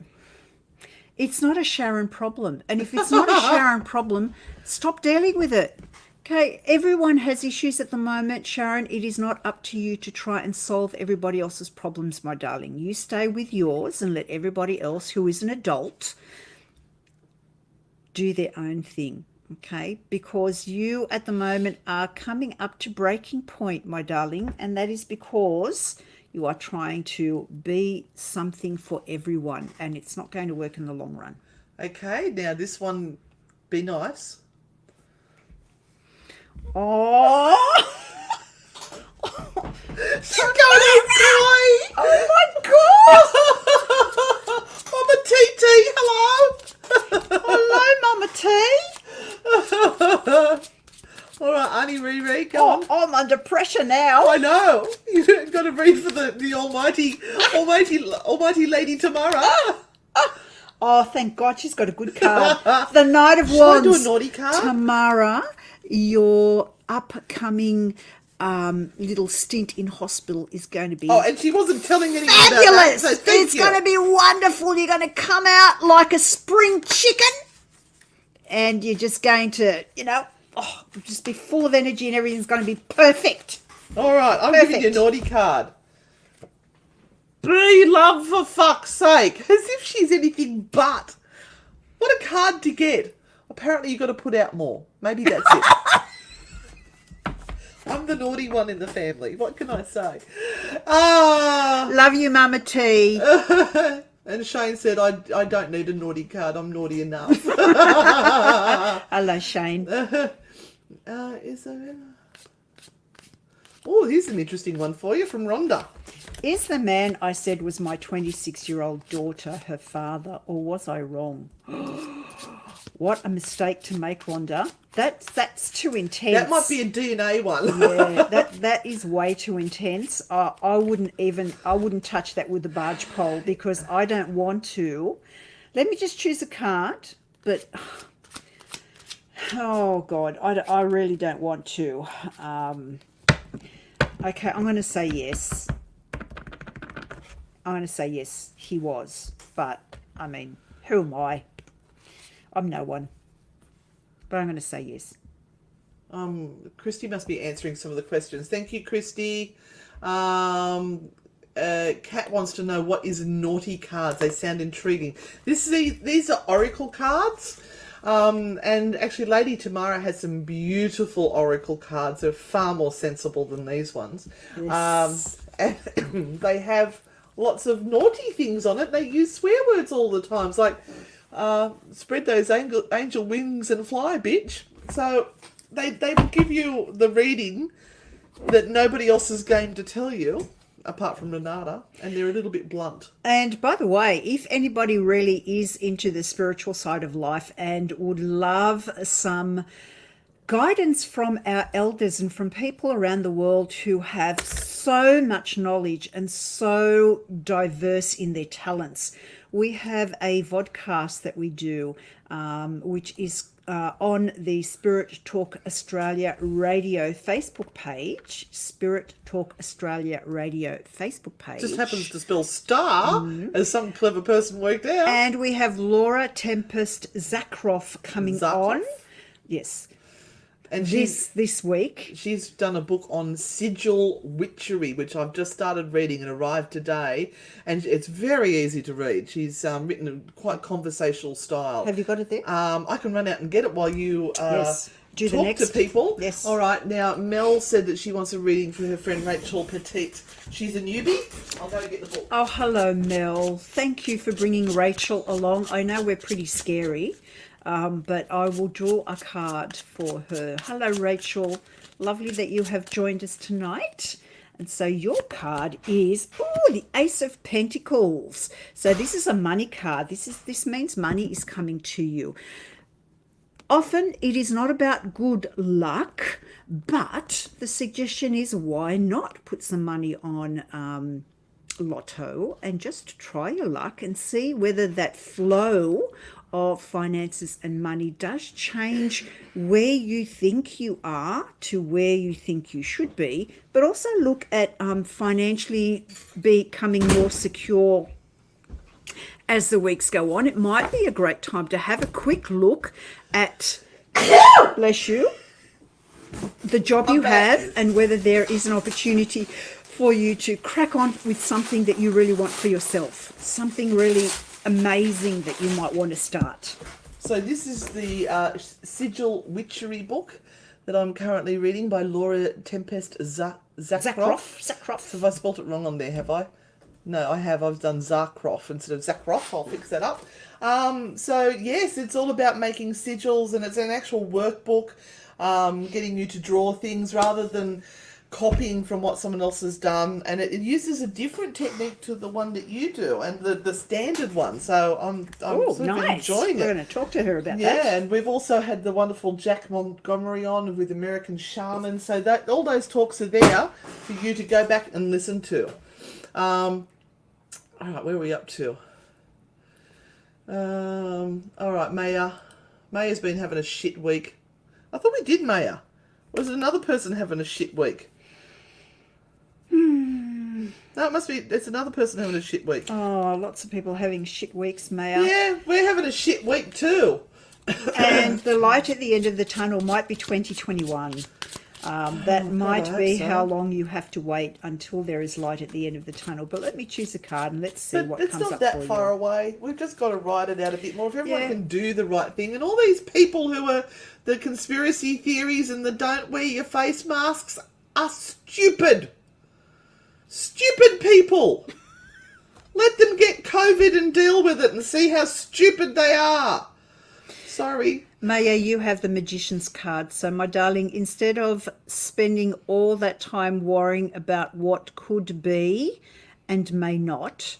It's not a Sharon problem. And if it's not a Sharon problem, stop dealing with it. Okay, everyone has issues at the moment, Sharon. It is not up to you to try and solve everybody else's problems, my darling. You stay with yours and let everybody else who is an adult do their own thing, okay? Because you at the moment are coming up to breaking point, my darling, and that is because you are trying to be something for everyone, and it's not going to work in the long run. Okay, now this one, be nice. Oh! She's going in, boy! Oh my God! me, Riri. Go on. I'm under pressure now. I know. You've got to read for the almighty Lady Tamara. Oh, thank God she's got a good card. The Knight of Should I Wands. do a naughty card? Tamara, your upcoming little stint in hospital is going to be And she wasn't telling anyone about fabulous. that. So thank It's you. going to be wonderful. You're going to come out like a spring chicken, and you're just going to, just be full of energy, and everything's going to be perfect. All right, I'm giving you a naughty card. Be love, for fuck's sake. As if she's anything but. What a card to get. Apparently you've got to put out more. Maybe that's it. I'm the naughty one in the family. What can I say? Love you, Mama T. And Shane said, I don't need a naughty card. I'm naughty enough. Hello, Shane. Is there... Oh, here's an interesting one for you from Rhonda. Is the man I said was my 26-year-old daughter her father, or was I wrong? What a mistake to make, Rhonda. That's too intense. That might be a DNA one. Yeah, that is way too intense. I wouldn't touch that with a barge pole because I don't want to. Let me just choose a card, but oh God, I really don't want to. Okay, I'm going to say yes. I'm going to say yes, he was. But, I mean, who am I? I'm no one. But I'm going to say yes. Christy must be answering some of the questions. Thank you, Christy. Kat wants to know what is naughty cards. They sound intriguing. These are oracle cards. And actually Lady Tamara has some beautiful oracle cards. They're far more sensible than these ones. Yes. And they have lots of naughty things on it. They use swear words all the time. It's like, spread those angel wings and fly, bitch. So they will give you the reading that nobody else is going to tell you, apart from Renata, and they're a little bit blunt. And by the way, if anybody really is into the spiritual side of life and would love some guidance from our elders and from people around the world who have so much knowledge and so diverse in their talents, we have a vodcast that we do, which is on the Spirit Talk Australia Radio Facebook page. Spirit Talk Australia Radio Facebook page. Just happens to spell star, as some clever person worked out. And we have Laura Tempest Zakroff coming on. Yes. And this week. She's done a book on sigil witchery, which I've just started reading and arrived today. And it's very easy to read. She's written in quite conversational style. Have you got it there? I can run out and get it while you yes. Do the talk next. to people. Yes. All right. Now, Mel said that she wants a reading for her friend Rachel Petite. She's a newbie. I'll go get the book. Oh, hello, Mel. Thank you for bringing Rachel along. I know we're pretty scary. But I will draw a card for her. Hello, Rachel. Lovely that you have joined us tonight. And so your card is, the Ace of Pentacles. So this is a money card. This means money is coming to you. Often it is not about good luck, but the suggestion is why not put some money on lotto and just try your luck and see whether that flow of finances and money does change where you think you are to where you think you should be, but also look at financially becoming more secure as the weeks go on. It might be a great time to have a quick look at, bless you, the job you have and whether there is an opportunity for you to crack on with something that you really want for yourself, something really amazing that you might want to start. So this is the Sigil Witchery book that I'm currently reading by Laura Tempest Zakroff. Have I spelt it wrong on there, have I? No, I have. I've done Zakroff instead of Zakroff. I'll fix that up. So, yes, it's all about making sigils, and it's an actual workbook, getting you to draw things rather than copying from what someone else has done, and it uses a different technique to the one that you do, and the standard one. So I'm Oh, sort of nice. enjoying We're it. going to talk to her about Yeah, that. and we've also had the wonderful Jack Montgomery on with American Shaman. So that all those talks are there for you to go back and listen to. All right, where are we up to? All right, Maya. Maya's been having a shit week. I thought we did Maya. Was it another person having a shit week? No, it must be. It's another person having a shit week. Oh, lots of people having shit weeks, Maya. Yeah, we're having a shit week too. And the light at the end of the tunnel might be 2021. That might hope be so. how long you have to wait until there is light at the end of the tunnel. But let me choose a card and let's see But what it's comes not up that for far you. away. We've just got to write it out a bit more. If everyone Yeah. can do the right thing, and all these people who are the conspiracy theories and the don't wear your face masks are stupid. Stupid people. Let them get COVID and deal with it and see how stupid they are. Sorry. Maya, you have the Magician's card. So, my darling, instead of spending all that time worrying about what could be and may not,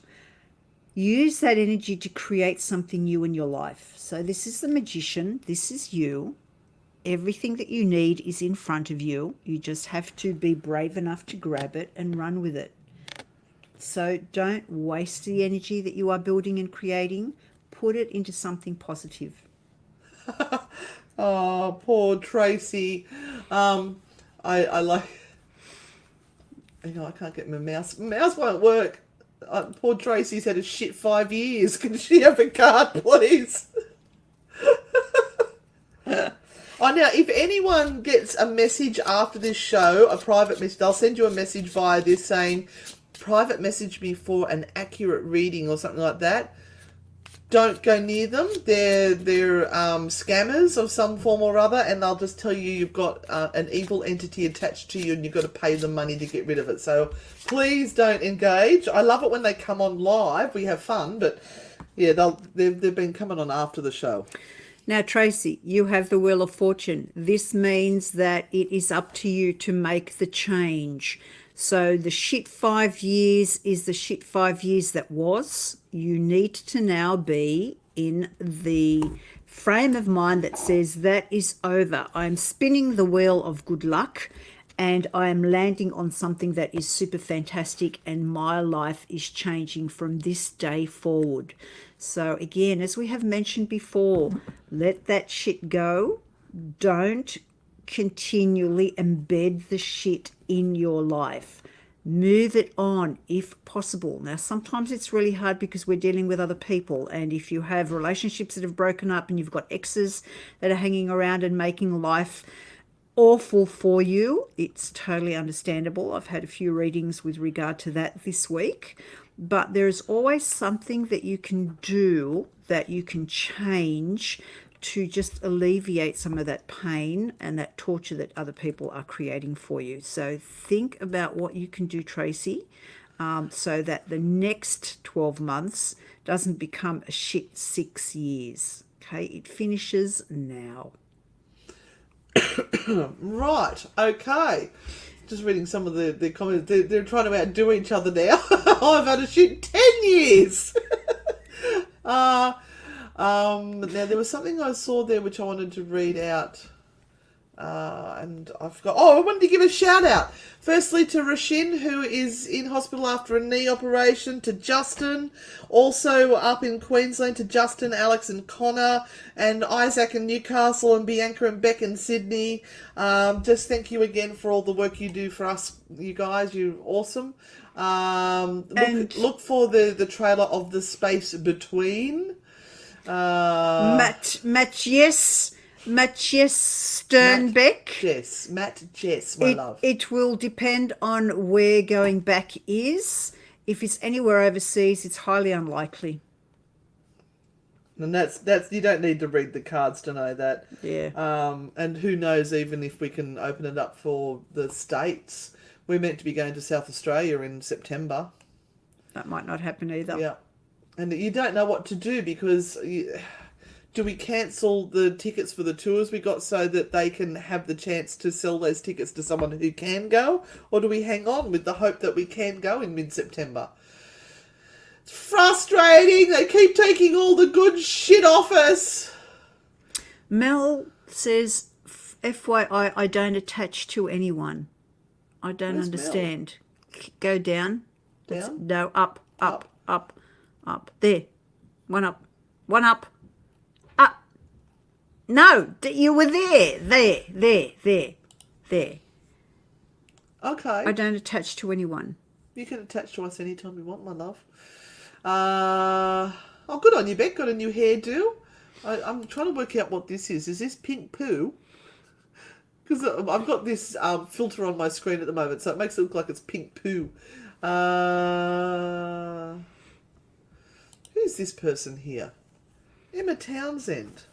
use that energy to create something new in your life. So, this is the Magician. This is you. Everything that you need is in front of you. You just have to be brave enough to grab it and run with it. So don't waste the energy that you are building and creating. Put it into something positive. Oh, poor Tracy. I like... Hang on, I can't get my mouse. Mouse won't work. Poor Tracy's had a shit 5 years. Can she have a card, please? Oh, now, if anyone gets a message after this show, a private message, they'll send you a message via this saying, private message me for an accurate reading or something like that. Don't go near them. They're scammers of some form or other, and they'll just tell you you've got an evil entity attached to you and you've got to pay them money to get rid of it. So please don't engage. I love it when they come on live. We have fun, but yeah, they've been coming on after the show. Now, Tracy, you have the Wheel of Fortune. This means that it is up to you to make the change. So the shit 5 years is the shit 5 years that was. You need to now be in the frame of mind that says that is over. I'm spinning the wheel of good luck and I am landing on something that is super fantastic and my life is changing from this day forward. So again, as we have mentioned before, let that shit go. Don't continually embed the shit in your life. Move it on if possible. Now, sometimes it's really hard because we're dealing with other people. And if you have relationships that have broken up and you've got exes that are hanging around and making life awful for you, it's totally understandable. I've had a few readings with regard to that this week. But there's always something that you can do, that you can change to just alleviate some of that pain and that torture that other people are creating for you. So think about what you can do, Tracy, so that the next 12 months doesn't become a shit 6 years. Okay, it finishes now. Right, okay. Just reading some of the comments. They're trying to outdo each other now. I've had a shit 10 years. Now, there was something I saw there which I wanted to read out. And I forgot. Oh, I wanted to give a shout out. Firstly to Rashin, who is in hospital after a knee operation, to Justin, also up in Queensland, to Justin, Alex and Connor, and Isaac in Newcastle, and Bianca and Beck in Sydney. Just thank you again for all the work you do for us, you guys. You're awesome. Look for the trailer of The Space Between. Matthias Sternbeck. Matt Jess, my love. It will depend on where going back is. If it's anywhere overseas, it's highly unlikely. And that's you don't need to read the cards to know that. Yeah. And who knows even if we can open it up for the States. We're meant to be going to South Australia in September. That might not happen either. Yeah. And you don't know what to do because do we cancel the tickets for the tours we got so that they can have the chance to sell those tickets to someone who can go? Or do we hang on with the hope that we can go in mid-September? It's frustrating. They keep taking all the good shit off us. Mel says, FYI, I don't attach to anyone. I don't Where's understand. Go down. Down? No, up. There. One up. Up. No, you were there. There. Okay. I don't attach to anyone. You can attach to us anytime you want, my love. Oh, good on you, Beck. Got a new hairdo. I'm trying to work out what this is. Is this pink poo? Because I've got this filter on my screen at the moment, so it makes it look like it's pink poo. Who's this person here? Emma Townsend.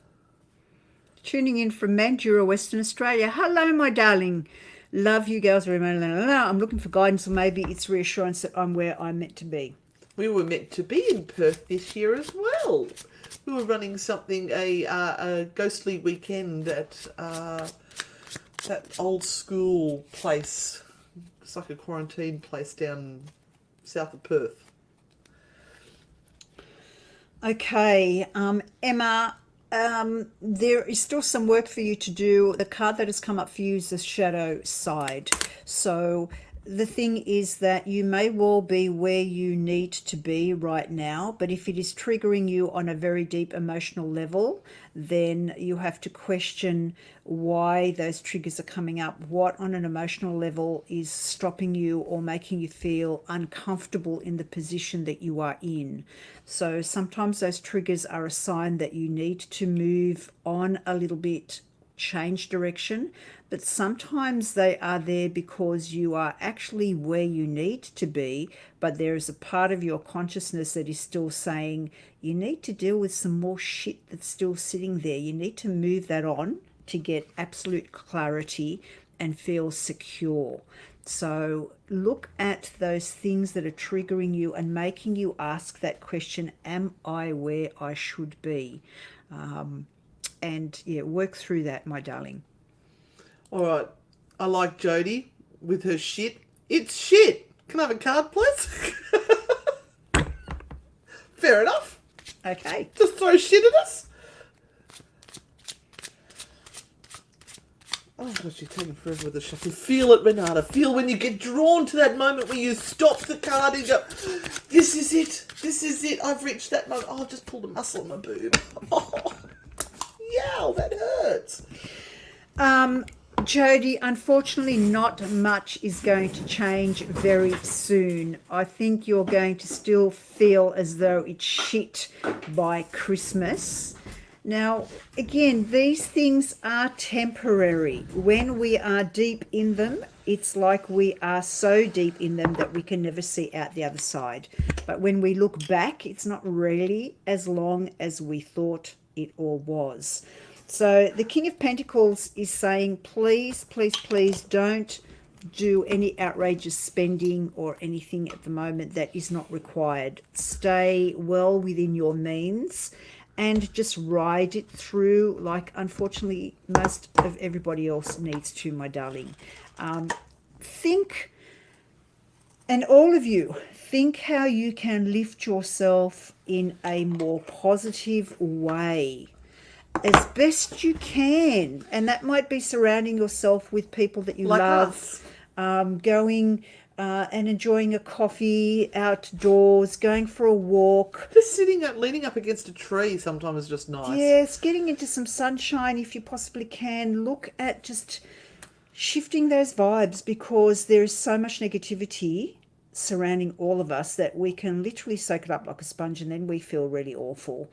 Tuning in from Mandurah, Western Australia. Hello, my darling. Love you girls very much. I'm looking for guidance, or maybe it's reassurance that I'm where I'm meant to be. We were meant to be in Perth this year as well. We were running something, a ghostly weekend at that old school place. It's like a quarantine place down south of Perth. Okay, Emma, there is still some work for you to do. The card that has come up for you is the shadow side. So the thing is that you may well be where you need to be right now, but if it is triggering you on a very deep emotional level, then you have to question why those triggers are coming up. What on an emotional level is stopping you or making you feel uncomfortable in the position that you are in. So sometimes those triggers are a sign that you need to move on a little bit, change direction, but sometimes they are there because you are actually where you need to be, but there is a part of your consciousness that is still saying you need to deal with some more shit that's still sitting there. You need to move that on to get absolute clarity and feel secure. So look at those things that are triggering you and making you ask that question, am I where I should be? And yeah, work through that, my darling. All right. I like Jodie with her shit. It's shit. Can I have a card, please? Fair enough. Okay. Just throw shit at us. Oh, gosh, you're taking forever with the shuffle. Feel it, Renata. Feel when you get drawn to that moment where you stop the card and go, this is it. This is it. I've reached that moment. Oh, I've just pulled a muscle in my boob. Oh, yow, that hurts. Jodie, unfortunately not much is going to change very soon. I think you're going to still feel as though it's shit by Christmas. Now, again, these things are temporary. When we are deep in them, it's like we are so deep in them that we can never see out the other side. But when we look back, it's not really as long as we thought it all was. So the King of Pentacles is saying, please, please, please don't do any outrageous spending or anything at the moment that is not required. Stay well within your means and just ride it through like, unfortunately, most of everybody else needs to, my darling. Think, and all of you, think how you can lift yourself in a more positive way as best you can, and that might be surrounding yourself with people that you like love, going and enjoying a coffee outdoors, going for a walk. Just sitting up, leaning up against a tree sometimes is just nice. Yes, getting into some sunshine if you possibly can. Look at just shifting those vibes, because there is so much negativity surrounding all of us that we can literally soak it up like a sponge and then we feel really awful.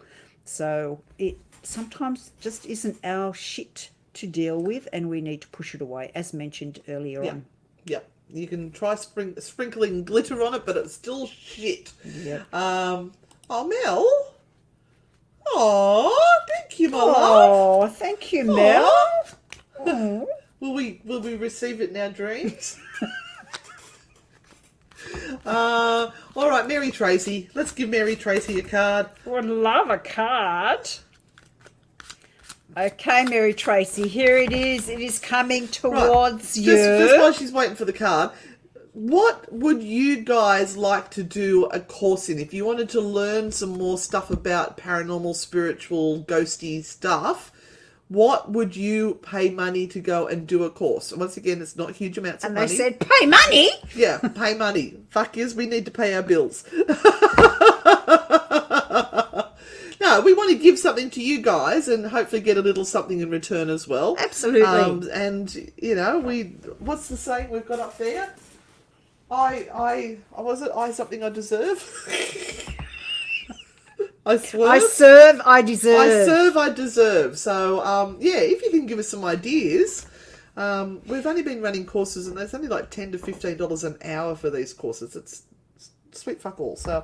So it sometimes just isn't our shit to deal with, and we need to push it away, as mentioned earlier on. Yeah, you can try sprinkling glitter on it, but it's still shit. Yeah. Oh, Mel. Oh, thank you, my love. Oh, thank you, Mel. Oh. Will we receive it in our dreams? All right, Mary Tracy. Let's give Mary Tracy a card. Would love a card. Okay, Mary Tracy, here it is. It is coming towards you. Just while she's waiting for the card, what would you guys like to do a course in? If you wanted to learn some more stuff about paranormal, spiritual, ghosty stuff, what would you pay money to go and do a course? Once again, it's not huge amounts of And money. they said, pay money? Yeah, pay money. Fuck yes, we need to pay our bills. No, we want to give something to you guys and hopefully get a little something in return as well. Absolutely. And, you know, what's the saying we've got up there? I something I deserve? I swerve? I serve, I deserve. I serve, I deserve. So, yeah, if you can give us some ideas. We've only been running courses and there's only like $10 to $15 an hour for these courses. It's sweet fuck all. So,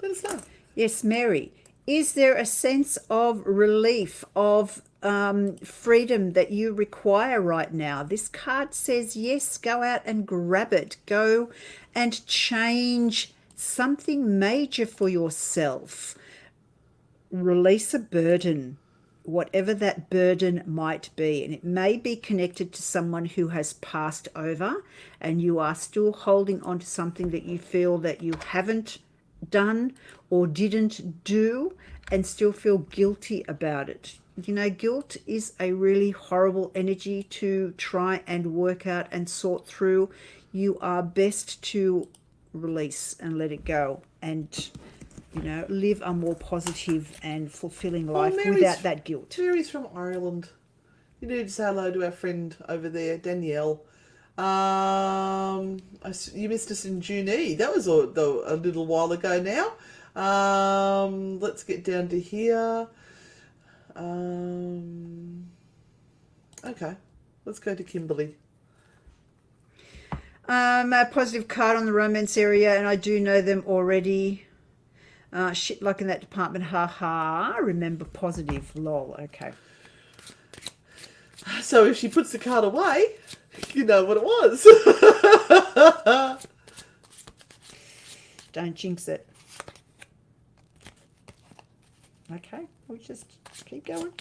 let us know. Yes, Mary. Is there a sense of relief, of freedom that you require right now? This card says yes, go out and grab it. Go and change something major for yourself. Release a burden, whatever that burden might be. And it may be connected to someone who has passed over and you are still holding on to something that you feel that you haven't done or didn't do and still feel guilty about it. You know, guilt is a really horrible energy to try and work out and sort through. You are best to release and let it go and, you know, live a more positive and fulfilling life without that guilt. Mary's from Ireland. You need to say hello to our friend over there, Danielle. You missed us in Junee. That was a little while ago now. Let's get down to here. Okay, let's go to Kimberly. A positive card on the romance area, and I do know them already. Shit luck in that department, haha. Remember positive, lol. Okay. So if she puts the card away, you know what it was. Don't jinx it. Okay, we'll just keep going.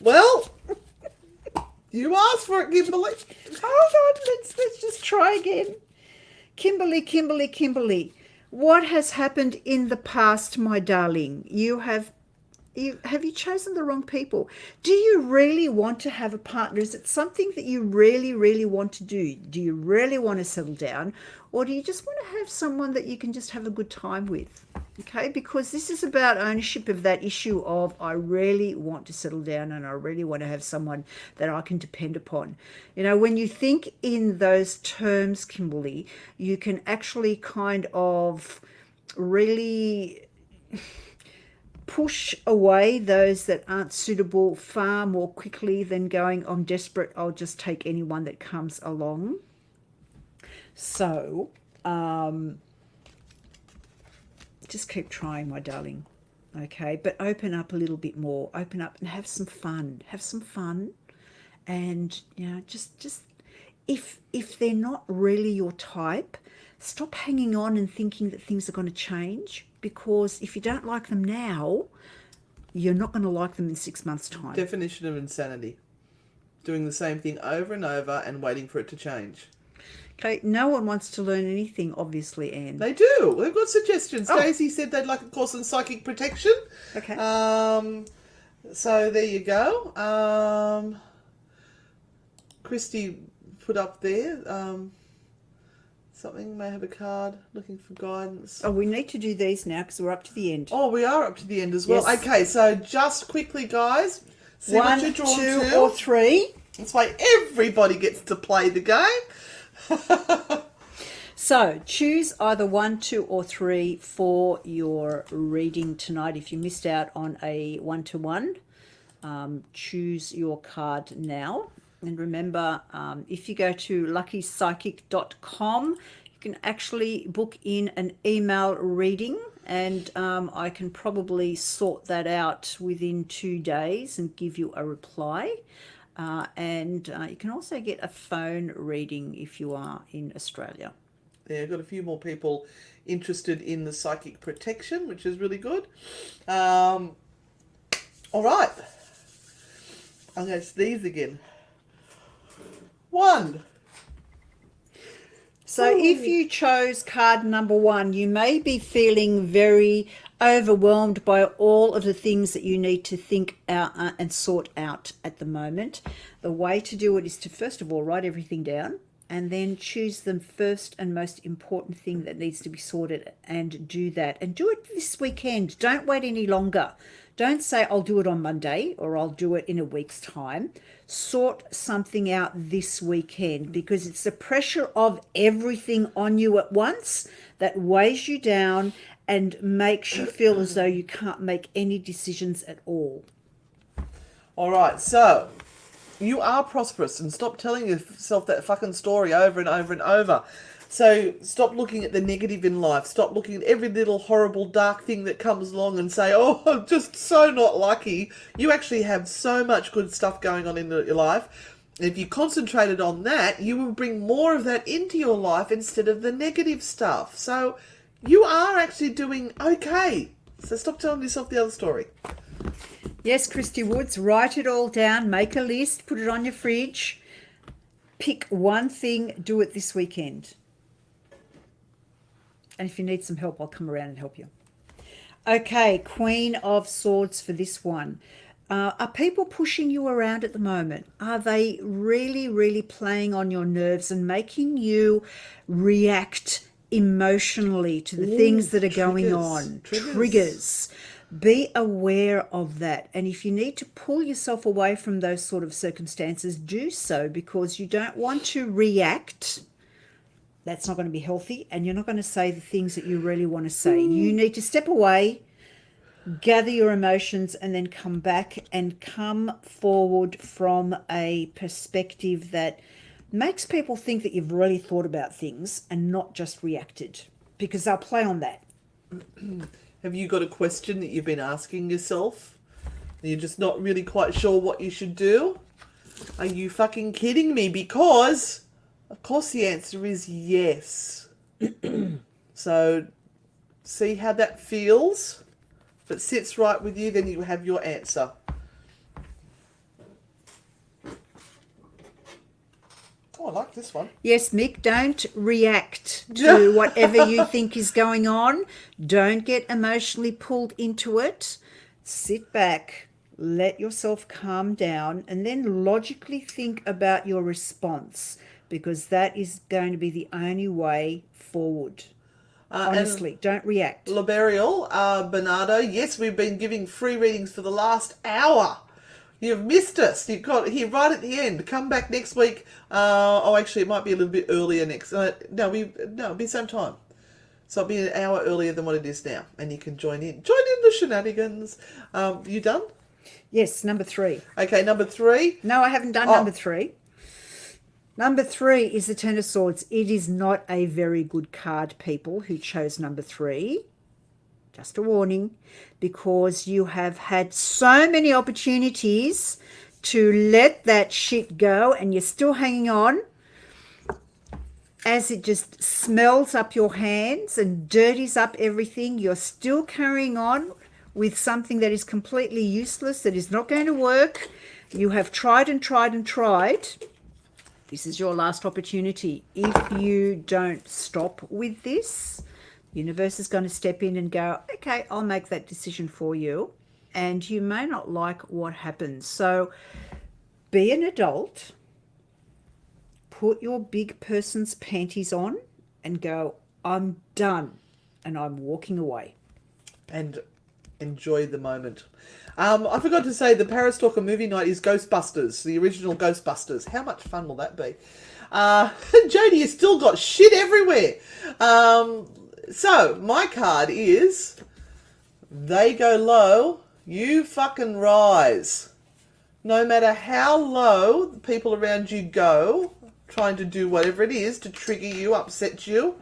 Well, you asked for it, Kimberly. Hold on, let's just try again. Kimberly. What has happened in the past, my darling? Have you chosen the wrong people? Do you really want to have a partner? Is it something that you really, really want to do? Do you really want to settle down? Or do you just want to have someone that you can just have a good time with? Okay, because this is about ownership of that issue of I really want to settle down and I really want to have someone that I can depend upon. You know, when you think in those terms, Kimberly, you can actually kind of really push away those that aren't suitable far more quickly than going, I'm desperate, I'll just take anyone that comes along. So, just keep trying, my darling. Okay, but open up a little bit more. Open up and have some fun. Have some fun, and you know, just if they're not really your type, stop hanging on and thinking that things are going to change. Because if you don't like them now, you're not going to like them in 6 months' time. Definition of insanity: doing the same thing over and over and waiting for it to change. Okay, no one wants to learn anything, obviously, Anne. They do. They've got suggestions. Oh. Daisy said they'd like a course in psychic protection. Okay. So there you go. Christy put up there. Something may have a card looking for guidance. Oh, we need to do these now because we're up to the end. Oh, we are up to the end as well. Yes. Okay, so just quickly, guys. See 1, what you're drawn 2, to. or 3. That's why everybody gets to play the game. So choose either 1, 2, or 3 for your reading tonight. If you missed out on a 1-to-1, choose your card now. And remember, if you go to luckypsychic.com, you can actually book in an email reading, and I can probably sort that out within 2 days and give you a reply. And you can also get a phone reading if you are in Australia. Yeah, I've got a few more people interested in the psychic protection, which is really good. All right. I'm going to sneeze again. 1. So if you chose card number 1, you may be feeling very overwhelmed by all of the things that you need to think out and sort out at the moment. The way to do it is to, first of all, write everything down and then choose the first and most important thing that needs to be sorted and do that. And do it this weekend. Don't wait any longer. Don't say, I'll do it on Monday or I'll do it in a week's time. Sort something out this weekend, because it's the pressure of everything on you at once that weighs you down and makes you feel as though you can't make any decisions at all. All right, so you are prosperous, and stop telling yourself that fucking story over and over and over. So stop looking at the negative in life. Stop looking at every little horrible dark thing that comes along and say, oh, I'm just so not lucky. You actually have so much good stuff going on in your life. If you concentrated on that, you will bring more of that into your life instead of the negative stuff. So you are actually doing okay. So stop telling yourself the other story. Yes, Christy Woods, write it all down, make a list, put it on your fridge, pick one thing, do it this weekend. And if you need some help, I'll come around and help you. Okay, Queen of Swords for this one. Are people pushing you around at the moment? Are they really, really playing on your nerves and making you react emotionally to the things that are going on? Triggers. Be aware of that. And if you need to pull yourself away from those sort of circumstances, do so, because you don't want to react. That's not going to be healthy, and you're not going to say the things that you really want to say. You need to step away, gather your emotions, and then come back and come forward from a perspective that makes people think that you've really thought about things and not just reacted, because they'll play on that. Have you got a question that you've been asking yourself? You're just not really quite sure what you should do? Are you fucking kidding me? Because of course the answer is yes. So see how that feels. If it sits right with you, then you have your answer. Oh, I like this one. Yes, Mick, don't react to whatever you think is going on. Don't get emotionally pulled into it. Sit back, let yourself calm down, and then logically think about your response, because that is going to be the only way forward. Honestly, don't react. Laberial, Bernardo, yes, we've been giving free readings for the last hour. You've missed us. You've got here right at the end. Come back next week. Actually, it might be a little bit earlier next. It'll be same time. So it'll be an hour earlier than what it is now, and you can join in. Join in the shenanigans. You done? Yes, number 3. Okay, number 3. No, I haven't done number 3. Number 3 is the Ten of Swords. It is not a very good card, people who chose number 3. Just a warning, because you have had so many opportunities to let that shit go and you're still hanging on, as it just smells up your hands and dirties up everything. You're still carrying on with something that is completely useless, that is not going to work. You have tried and tried and tried. This is your last opportunity. If you don't stop with this, the universe is going to step in and go, okay, I'll make that decision for you. And you may not like what happens. So be an adult, put your big person's panties on and go, I'm done. And I'm walking away. And enjoy the moment. I forgot to say the Paris Talker movie night is Ghostbusters, the original Ghostbusters. How much fun will that be? Jodie has still got shit everywhere. So my card is, they go low, you fucking rise. No matter how low the people around you go, trying to do whatever it is to trigger you, upset you,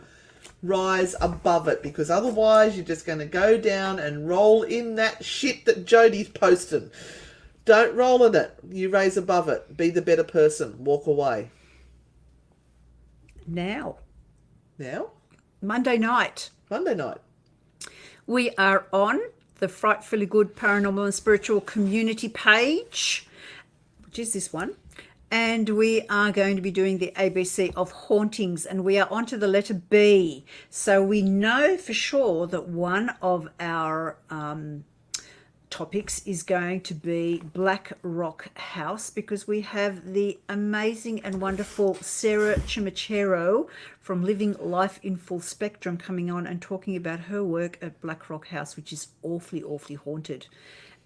rise above it, because otherwise you're just going to go down and roll in that shit that Jodie's posting. Don't roll in it. You raise above it. Be the better person. Walk away. Now? Monday Monday night. night. We are on the Frightfully Good Paranormal and Spiritual Community page, which is this one. And we are going to be doing the ABC of hauntings, and we are on to the letter B. So we know for sure that one of our topics is going to be Black Rock House, because we have the amazing and wonderful Sarah Chimachero from Living Life in Full Spectrum coming on and talking about her work at Black Rock House, which is awfully haunted.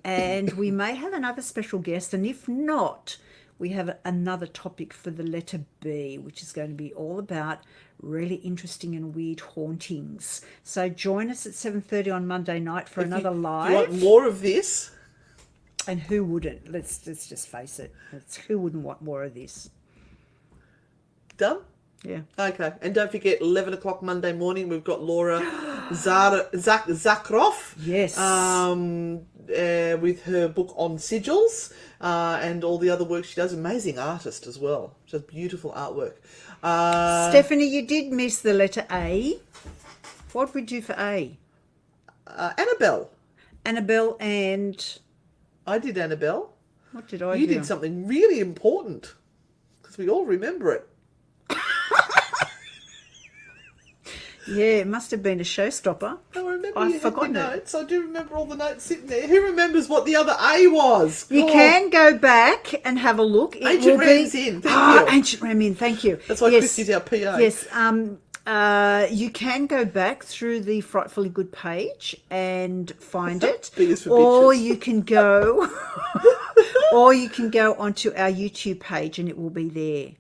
And we may have another special guest, and if not, we have another topic for the letter B, which is going to be all about really interesting and weird hauntings. So join us at 7:30 on Monday night for another live. You want more of this? And who wouldn't? Let's just face it. Who wouldn't want more of this? Done? Yeah. Okay. And don't forget, 11 o'clock Monday morning, we've got Laura Zakroff. Yes. With her book on sigils and all the other work she does. Amazing artist as well. She does beautiful artwork. Stephanie, you did miss the letter A. What did we do for A? Annabelle. Annabelle and... I did Annabelle. What did I do? You did something really important, because we all remember it. Yeah, it must have been a showstopper. I remember I've you had forgotten the it. notes. I do remember all the notes sitting there. Who remembers what the other A was? You God. can go back and have a look. It Ancient will Ram's be... in. Thank you. Ancient Ram in. Thank you. That's why Christy's our PA. Yes. You can go back through the Frightfully Good page and find it, B is for or bitches. you can go, or you can go onto our YouTube page and it will be there.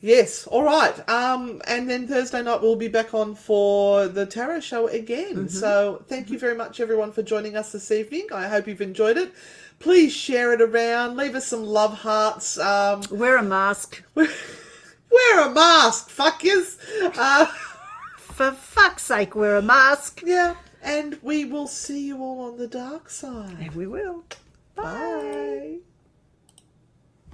Yes, all right. And then Thursday night we'll be back on for the tarot show again. So thank you very much, everyone, for joining us this evening. I hope you've enjoyed it. Please share it around. Leave us some love hearts. Wear a mask. Wear a mask, fuckers. For fuck's sake, wear a mask. Yeah, and we will see you all on the dark side. And we will. Bye.